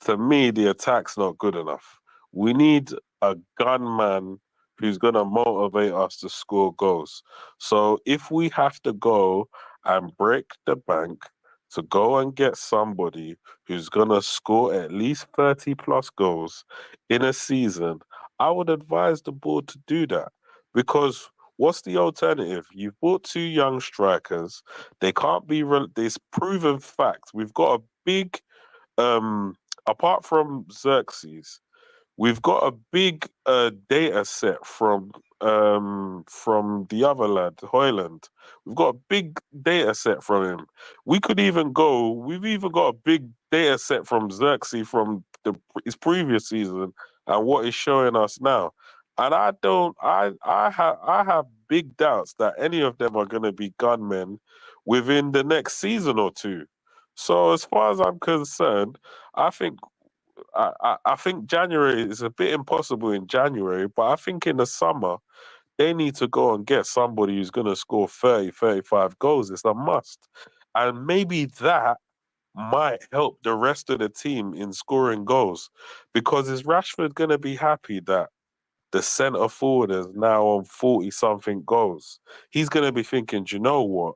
to me, the attack's not good enough. We need a gunman who's going to motivate us to score goals. So, if we have to go and break the bank to go and get somebody who's going to score at least 30 plus goals in a season, I would advise the board to do that. Because what's the alternative? You've bought two young strikers. They can't be. This proven fact. We've got a big. Apart from Xerxes, we've got a big data set from the other lad, Hoyland. We've got a big data set from him. We could even go. We've even got a big data set from Xerxes from his previous season and what he's showing us now. And I don't. I have big doubts that any of them are going to be gunmen within the next season or two. So as far as I'm concerned, I think I think January is a bit impossible in January, but I think in the summer, they need to go and get somebody who's going to score 30, 35 goals. It's a must. And maybe that might help the rest of the team in scoring goals. Because is Rashford going to be happy that the centre forward is now on 40 something goals? He's going to be thinking, do you know what?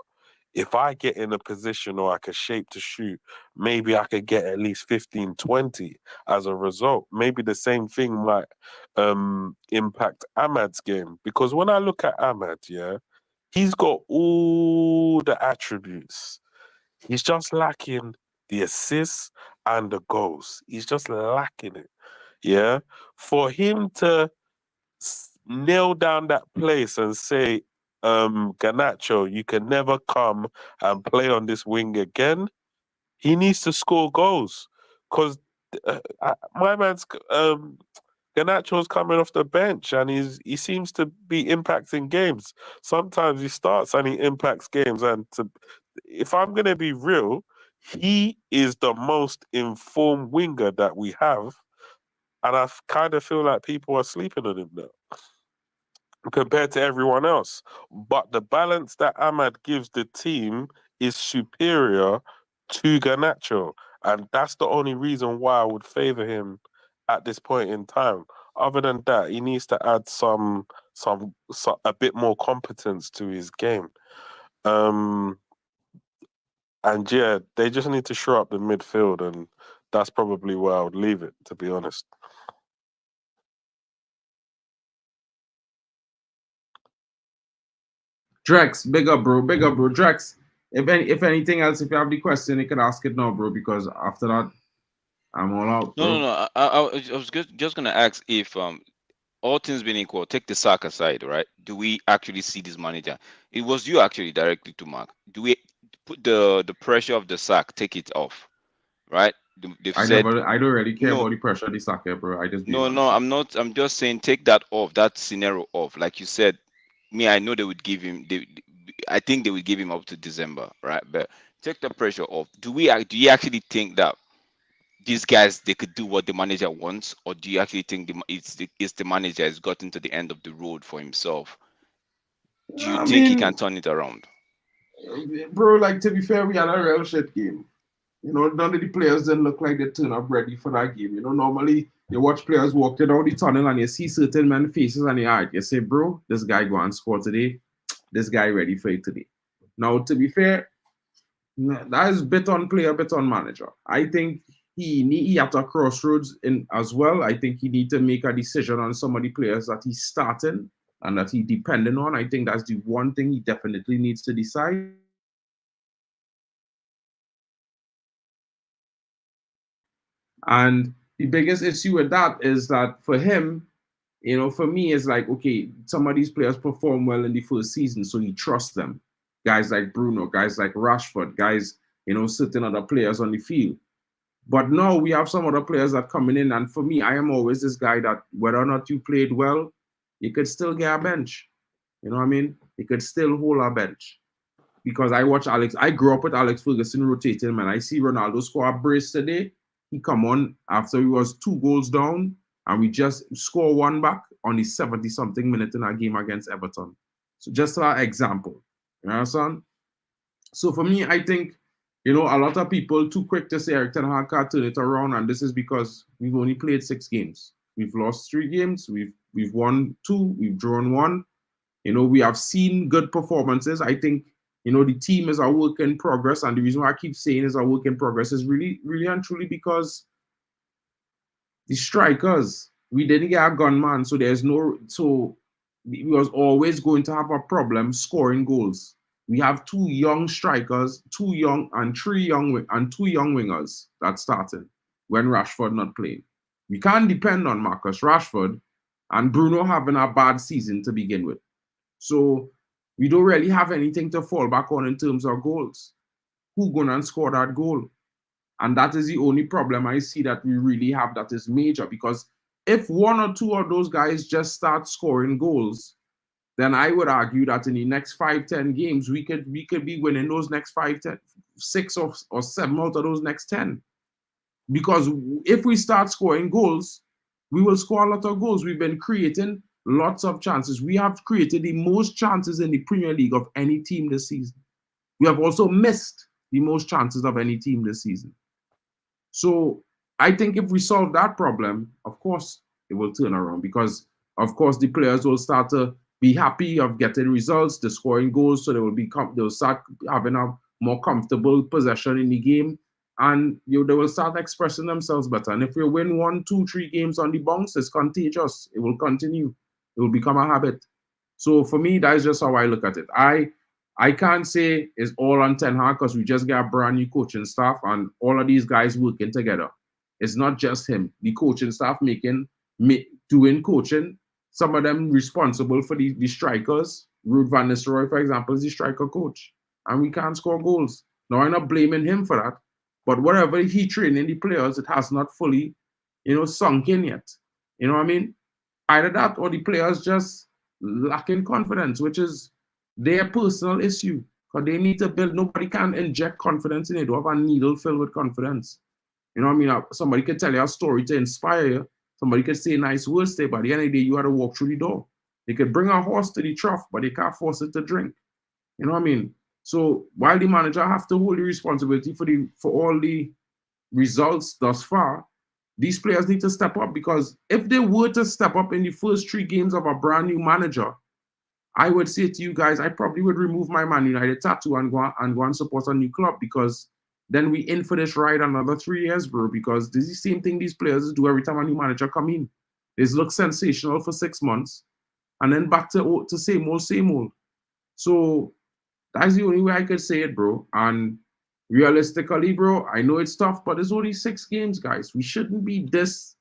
If I get in a position or I could shape to shoot, maybe I could get at least 15, 20 as a result. Maybe the same thing might impact Ahmad's game. Because when I look at Ahmad, yeah, he's got all the attributes. He's just lacking the assists and the goals. He's just lacking it. Yeah. For him to nail down that place and say, Ganacho, you can never come and play on this wing again. He needs to score goals because my man's Ganacho's coming off the bench and he seems to be impacting games. Sometimes he starts and he impacts games. And if I'm gonna be real, he is the most informed winger that we have, and I kind of feel like people are sleeping on him now compared to everyone else. But the balance that Ahmad gives the team is superior to Garnacho. And that's the only reason why I would favour him at this point in time. Other than that, he needs to add some a bit more competence to his game. Um, and yeah, they just need to shore up the midfield, and that's probably where I would leave it, to be honest. Drex, big up, bro. Big up, bro. Drex, if anything else, if you have the question, you can ask it now, bro, because after that, I'm all out, bro. No. I was just gonna ask if all things being equal, take the sack aside, right? Do we actually see this manager? It was you actually directly to Mark. Do we put the pressure of the sack, take it off, right? They've I said don't really care no, about the pressure of the soccer, bro. I just be no, no. honest. I'm not. I'm just saying take that off, that scenario off. Like you said, me, I know they would give him. I think they would give him up to December, right? But take the pressure off. Do you actually think that these guys they could do what the manager wants, or do you actually think it's the manager has gotten to the end of the road for himself? Do you I think he can mean, turn it around? bro, like, to be fair, we had a real shit game. You know, none of the players didn't look like they turn up ready for that game. You know, normally you watch players walk down the tunnel and you see certain men faces and you say, bro, this guy go and score today. This guy ready for it today. Now, to be fair, that is bit on player, bit on manager. I think he at a crossroads in as well. I think he need to make a decision on some of the players that he's starting and that he depending on. I think that's the one thing he definitely needs to decide. And the biggest issue with that is that for him, for me, it's like, okay, some of these players perform well in the first season, so he trusts them. Guys like Bruno, guys like Rashford, guys, certain other players on the field. But now we have some other players that coming in, and for me, I am always this guy that whether or not you played well, you could still get a bench. You know what I mean? You could still hold a bench. Because I grew up with Alex Ferguson rotating, man. I see Ronaldo score a brace today. He come on after he was 2 goals down, and we just score one back on the 70-something minute in our game against Everton. So just an example. You understand? So for me, I think, a lot of people too quick to say Eric Ten Hag can't turn it around, and this is because we've only played 6 games. We've lost 3 games. We've won 2. We've drawn 1. We have seen good performances. I think, the team is a work in progress. And the reason why I keep saying is a work in progress is really, really and truly because the strikers, we didn't get a gunman. So we was always going to have a problem scoring goals. We have 2 young strikers, 2 young and 3 young and 2 young wingers that started when Rashford not playing. We can't depend on Marcus Rashford and Bruno having a bad season to begin with. So we don't really have anything to fall back on in terms of goals. Who gonna score that goal? And that is the only problem I see that we really have that is major, because if 1 or 2 of those guys just start scoring goals, then I would argue that in the next 5-10 games, we could be winning those next 5-10, 6 or 7 out of those next 10. Because if we start scoring goals, we will score a lot of goals. We've been creating lots of chances. We have created the most chances in the Premier League of any team this season. We have also missed the most chances of any team this season. So I think if we solve that problem, of course, it will turn around, because, of course, the players will start to be happy of getting results, the scoring goals, so they'll start having a more comfortable possession in the game, and they will start expressing themselves better. And if we win 1, 2, 3 games on the bounce, it's contagious. It will continue. It will become a habit. So for me, that's just how I look at it. I can't say it's all on Ten Hag, because we just got a brand new coaching staff and all of these guys working together. It's not just him. The coaching staff doing coaching. Some of them responsible for the strikers. Ruud van Nistelrooy, for example, is the striker coach, and we can't score goals. Now, I'm not blaming him for that, but whatever he training the players, it has not fully, sunk in yet. You know what I mean? Either that or the players just lacking confidence, which is their personal issue, because they need to build. Nobody can inject confidence in it. Don't have a needle filled with confidence. You know what I mean? Somebody could tell you a story to inspire you. Somebody could say nice words to you, but at the end of the day, you got to walk through the door. They could bring a horse to the trough, but they can't force it to drink. You know what I mean? So while the manager have to hold the responsibility for all the results thus far, these players need to step up, because if they were to step up in the first 3 games of a brand new manager, I would say to you guys, I probably would remove my Man United tattoo and go and support a new club, because then we in for this ride another 3 years, bro. Because this is the same thing these players do every time a new manager come in. They look sensational for 6 months, and then back to same old, same old. So that's the only way I could say it, bro. And realistically, bro, I know it's tough, but it's only 6 games, guys. We shouldn't be this,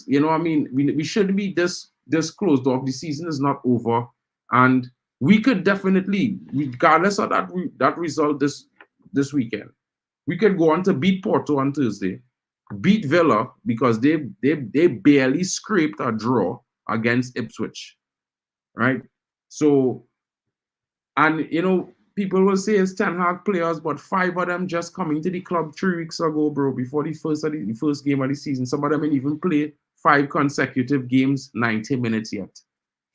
you know what I mean? We shouldn't be this closed off. The season is not over. And we could definitely, regardless of that result this weekend, we could go on to beat Porto on Thursday, beat Villa, because they barely scraped a draw against Ipswich, right? So, and people will say it's Ten Hag players, but 5 of them just coming to the club 3 weeks ago, bro, before the first game of the season. Some of them ain't even play 5 consecutive games, 90 minutes yet.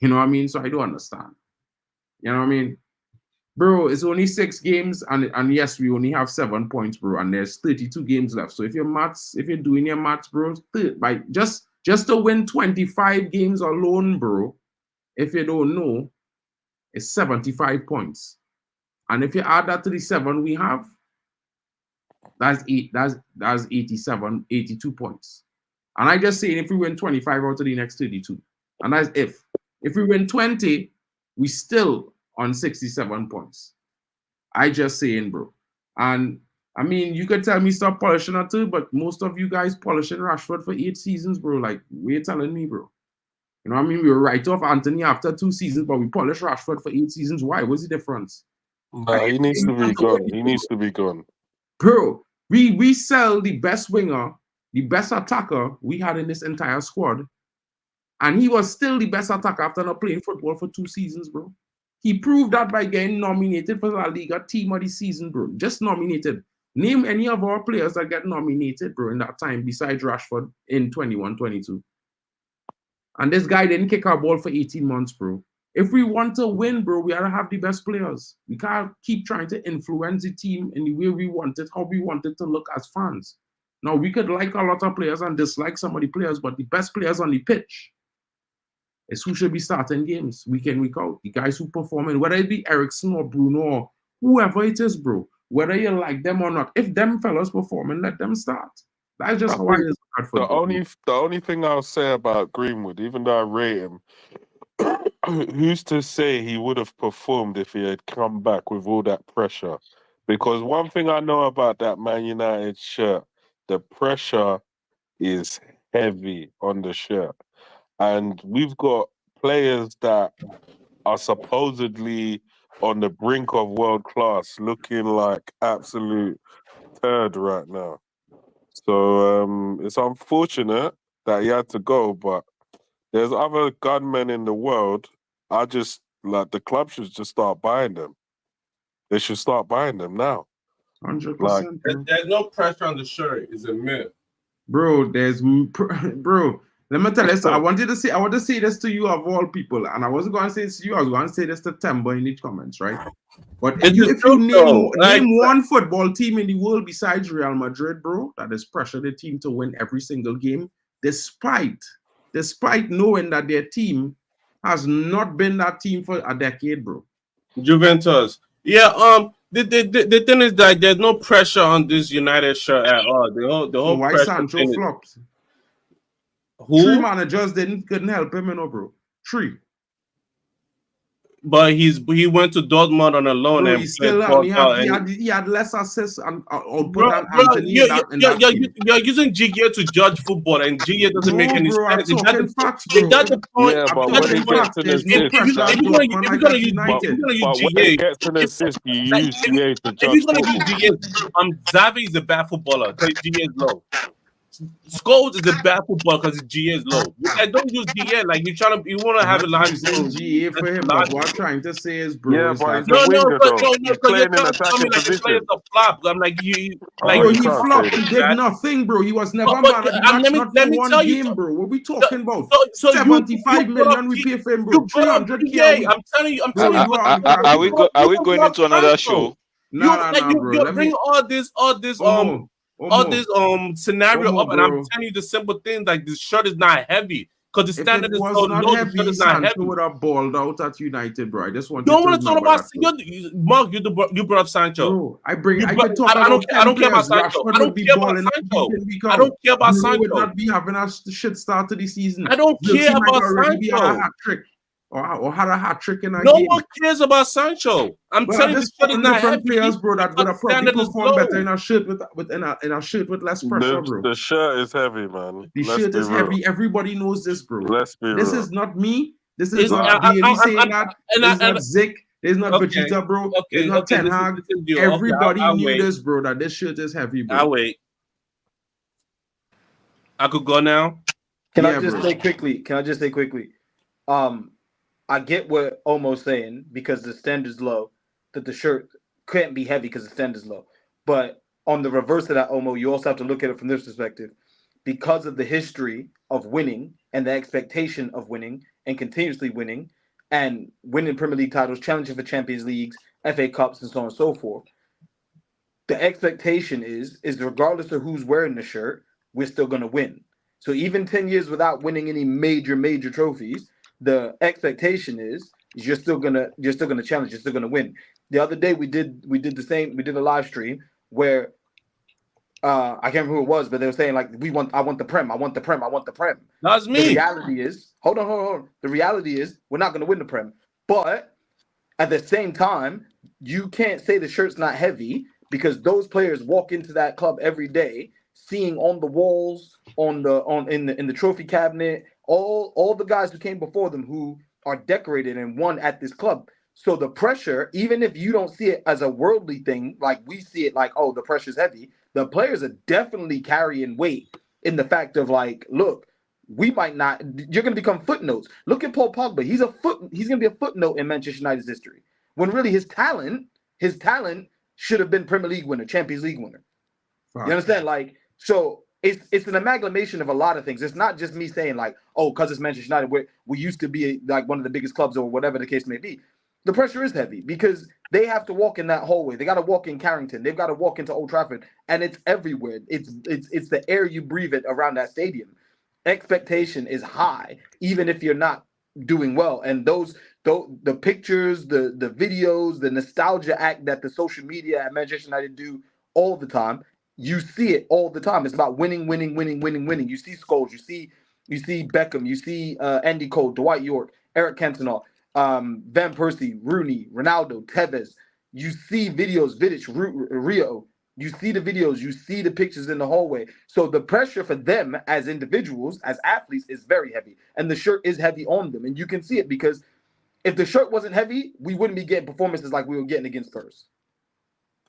You know what I mean? So I don't understand. You know what I mean? Bro, it's only 6 games, and yes, we only have 7 points, bro, and there's 32 games left. So if you're doing your maths, bro, just to win 25 games alone, bro, if you don't know, it's 75 points. And if you add that to the 7 we have, That's 87, 82 points. And I just saying if we win 25 out of the next 32. And that's if. If we win 20, we still on 67 points. I just saying, bro. And I mean, you could tell me stop polishing it too, but most of you guys polishing Rashford for 8 seasons, bro. Like, what you telling me, bro? You know what I mean? We were right off Anthony after 2 seasons, but we polished Rashford for 8 seasons. Why? What's the difference? Nah, he needs to be gone. He needs to be gone. Bro, we sell the best winger, the best attacker we had in this entire squad, and he was still the best attacker after not playing football for 2 seasons, bro. He proved that by getting nominated for La Liga Team of the Season, bro. Just nominated. Name any of our players that get nominated, bro, in that time besides Rashford in 21-22. And this guy didn't kick our ball for 18 months, bro. If we want to win, bro, we gotta have the best players. We can't keep trying to influence the team in the way we want it, how we want it to look as fans. Now, we could like a lot of players and dislike some of the players, but the best players on the pitch is who should be starting games week in, week out. The guys who perform, and whether it be Ericsson or Bruno or whoever it is, bro, whether you like them or not, if them fellas performing, let them start. That's just how I is at football. The only thing I'll say about Greenwood, even though I rate him, who's to say he would have performed if he had come back with all that pressure? Because one thing I know about that Man United shirt, the pressure is heavy on the shirt. And we've got players that are supposedly on the brink of world class, looking like absolute turd right now. So it's unfortunate that he had to go, but there's other gunmen in the world. I just like the club should just start buying them. They should start buying them now. 100%. There's no pressure on the shirt. It's a myth, bro. Bro. Let me tell you, so I want to say this to you of all people, and I wasn't going to say this to you. I was going to say this to Temba in the comments, right? But if you name one football team in the world besides Real Madrid, bro, that has pressured the team to win every single game, despite knowing that their team has not been that team for a decade, bro. Juventus. Yeah. The thing is that there's no pressure on this United shirt at all. The whole so why pressure Sancho flopped? Who? 3 managers couldn't help him, you know, bro. 3. But he went to Dortmund on a loan, bro, and he still he had less assists and output than Anthony. You're using GA to judge football, and GA doesn't make any sense. I'm talking facts, bro. Is that the point? Yeah, but when he gets an assist, if you're gonna use when he gets an assist, you use GA to judge. If you're gonna use GA, Xavi is a bad footballer because GA is low. Scholes is a bad footballer because his GA is low. Don't use GA like you want to have a live GA for him. But what I'm trying to say is, bro, yeah, is but that he's playing in attacking position. Flop. I'm like he flopped. He did nothing, bro. He was never man of the match, not for one game, bro. What we talking about? 75 million we pay for him, bro. 300K. I'm telling you. Are we going into another show? No, bro. You bring all this scenario up, and I'm telling you the simple thing, like the shirt is not heavy because the standard is so low. The shirt is not heavy. Would have balled out at United, bro. I just want. Don't want to talk about Mark. You brought up Sancho. Bro, I don't care about Sancho. I don't care about Sancho. I don't care about Sancho. Would not be having a shit start to the season. I don't care about Sancho. Or had a hat trick in a game. No one cares about Sancho. I'm telling you, there's different players, bro, that would have probably performed better in a shirt with less pressure, bro. The shirt is heavy, man. The shirt is heavy. Everybody knows this, bro. Let's be real. This is not me. This is not Bailey saying that. It's not Zick. It's not Vegeta, bro. It's not Ten Hag. Everybody knew this, bro, that this shirt is heavy, bro. I'll wait. I could go now. Can I just say quickly? I get what Omo's saying because the standard's low, that the shirt can't be heavy because the standard's low. But on the reverse of that, Omo, you also have to look at it from this perspective. Because of the history of winning and the expectation of winning and continuously winning and winning Premier League titles, challenging for Champions Leagues, FA Cups, and so on and so forth, the expectation is regardless of who's wearing the shirt, we're still going to win. So even 10 years without winning any major trophies, the expectation is you're still gonna challenge, you're still gonna win. The other day we did the same. We did a live stream where I can't remember who it was, but they were saying like, I want the Prem, I want the Prem, I want the Prem. That's The me. reality is, hold on. The reality is, we're not going to win the Prem. But at the same time, you can't say the shirt's not heavy because those players walk into that club every day, seeing on the walls, in the trophy cabinet, all the guys who came before them who are decorated and won at this club. So the pressure, even if you don't see it as a worldly thing, like we see it, like, oh, the pressure's heavy, the players are definitely carrying weight in the fact of like, look, we might not. You're going to become footnotes. Look at Paul Pogba. He's going to be a footnote in Manchester United's history. When really his talent should have been Premier League winner, Champions League winner. You understand? Like, so it's an amalgamation of a lot of things. It's not just me saying like, oh, because it's Manchester United, we used to be like one of the biggest clubs or whatever the case may be. The pressure is heavy because they have to walk in that hallway. They got to walk in Carrington. They've got to walk into Old Trafford, and it's everywhere. It's the air you breathe it around that stadium. Expectation is high, even if you're not doing well. And the pictures, the videos, the nostalgia act that the social media at Manchester United do all the time. You see it all the time. It's about winning. You see Scholes, you see Beckham, you see Andy Cole, Dwight York, Eric Cantona, Van Persie, Rooney, Ronaldo, Tevez. You see videos, Vidic, Rio. You see the videos, you see the pictures in the hallway. So the pressure for them as individuals, as athletes, is very heavy. And the shirt is heavy on them. And you can see it because if the shirt wasn't heavy, we wouldn't be getting performances like we were getting against Spurs.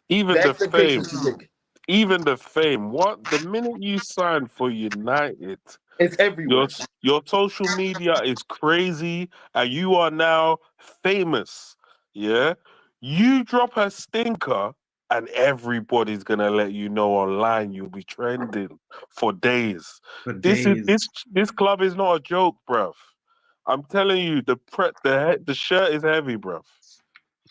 Even The the fame, expectations too big. even the fame. What the minute you sign for United, It's your everywhere. your social media is crazy, and you are now famous. Yeah, you drop a stinker, and everybody's gonna let you know online. You'll be trending for days. For This is days. this club is not a joke, bruv. I'm telling you, the shirt is heavy, bruv.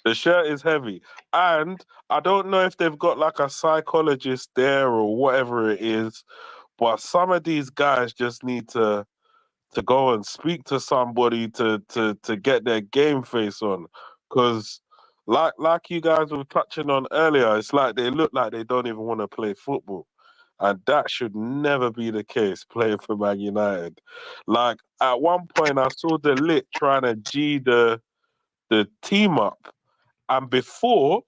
The shirt is heavy. And I don't know if they've got like a psychologist there or whatever it is, but some of these guys just need to go and speak to somebody to get their game face on. Cause like you guys were touching on earlier, it's like they look like they don't even want to play football. And that should never be the case playing for Man United. Like at one point I saw the lit trying to G the team up. And before,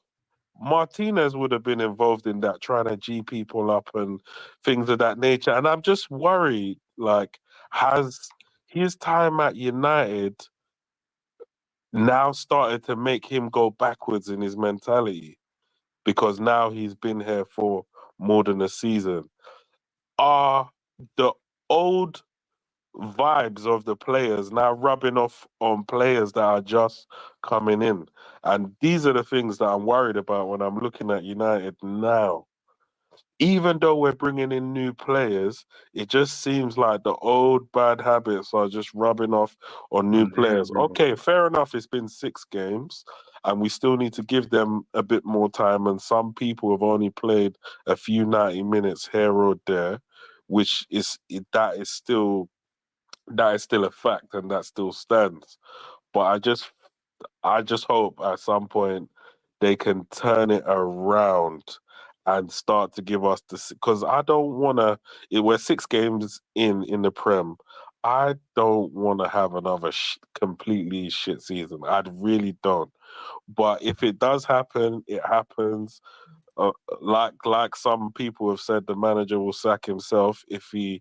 Martinez would have been involved in that, trying to G people up and things of that nature. And I'm just worried, like, has his time at United now started to make him go backwards in his mentality? Because now he's been here for more than a season. Are the old vibes of the players now rubbing off on players that are just coming in? And these are the things that I'm worried about when I'm looking at United now. Even though we're bringing in new players, it just seems like the old bad habits are just rubbing off on new players. Okay, fair enough, it's been 6 games and we still need to give them a bit more time. And some people have only played a few 90 minutes here or there, which that is still a fact and that still stands. But I just hope at some point they can turn it around and start to give us this, because I don't want to. We're 6 games in the Prem. I don't want to have another completely shit season. I really don't. But if it does happen, it happens. Like some people have said, the manager will sack himself if the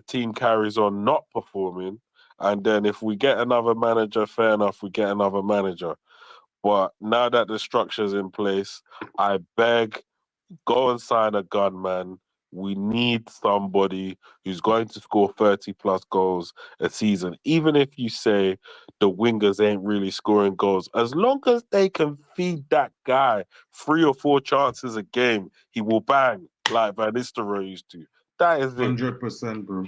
team carries on not performing. And then if we get another manager, fair enough, we get another manager. But now that the structure's in place, I beg, go and sign a gunman. We need somebody who's going to score 30 plus goals a season. Even if you say the wingers ain't really scoring goals, as long as they can feed that guy 3 or 4 chances a game, he will bang like Van Nistelrooy used to. That is it. 100%, bro.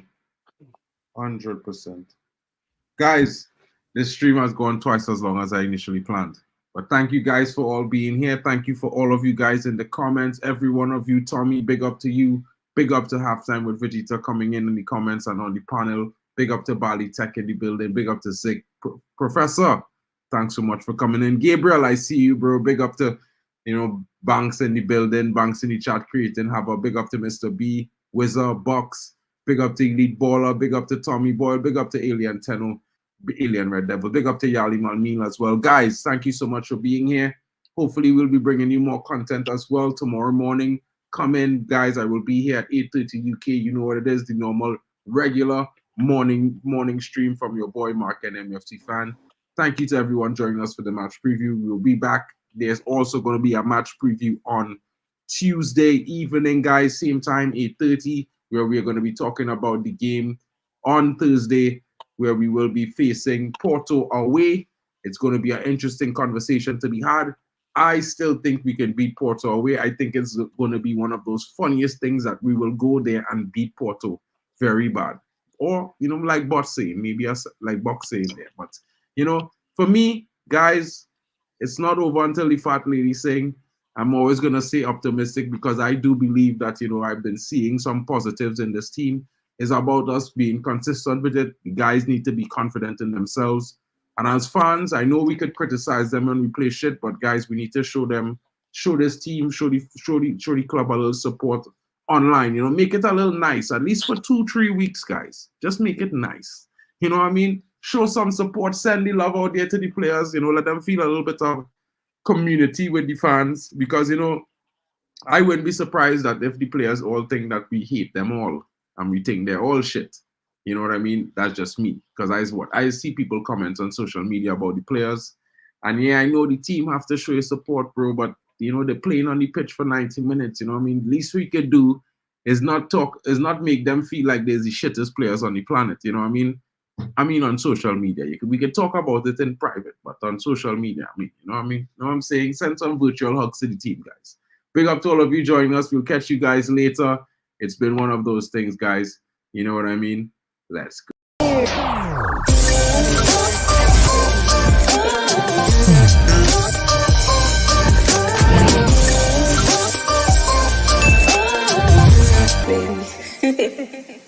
100%. Guys, this stream has gone twice as long as I initially planned. But thank you guys for all being here. Thank you for all of you guys in the comments. Every one of you, Tommy, big up to you. Big up to Halftime with Vegeta coming in the comments and on the panel. Big up to Bali Tech in the building. Big up to Sig. Professor, thanks so much for coming in. Gabriel, I see you, bro. Big up to Banks in the building, Banks in the chat creating. Have a big up to Mr. B, Wizard, Box. Big up to Elite Baller. Big up to Tommy Boyle. Big up to Alien Tenno, Alien Red Devil. Big up to Yali Malmeen as well. Guys, thank you so much for being here. Hopefully, we'll be bringing you more content as well tomorrow morning. Come in, guys. I will be here at 8:30 UK. You know what it is, the normal, regular morning stream from your boy, Mark, and MFT fan. Thank you to everyone joining us for the match preview. We'll be back. There's also going to be a match preview on Tuesday evening, guys. Same time, 8:30, where we're going to be talking about the game on Thursday, where we will be facing Porto away. It's going to be an interesting conversation to be had. I still think we can beat Porto away. I think it's going to be one of those funniest things that we will go there and beat Porto very bad. Or, like Bot saying, maybe like Box saying there. But, for me, guys, it's not over until the fat lady sing. I'm always going to stay optimistic because I do believe that, I've been seeing some positives in this team. It's about us being consistent with it. The guys need to be confident in themselves. And as fans, I know we could criticize them when we play shit, but guys, we need to show this team, show the club a little support online. Make it a little nice, at least for 2-3 weeks, guys. Just make it nice. You know what I mean? Show some support, send the love out there to the players. Let them feel a little bit of community with the fans, because I wouldn't be surprised that if the players all think that we hate them all and we think they're all shit. You know what I mean? That's just me. Because I see people comment on social media about the players. And yeah, I know the team have to show you support, bro, but they're playing on the pitch for 90 minutes. The least we could do is not make them feel like they're the shittest players on the planet. You know what I mean? On social media. We can talk about it in private, but on social media, you know what I mean? You know what I'm saying? Send some virtual hugs to the team, guys. Big up to all of you joining us. We'll catch you guys later. It's been one of those things, guys. You know what I mean? Let's go. Baby.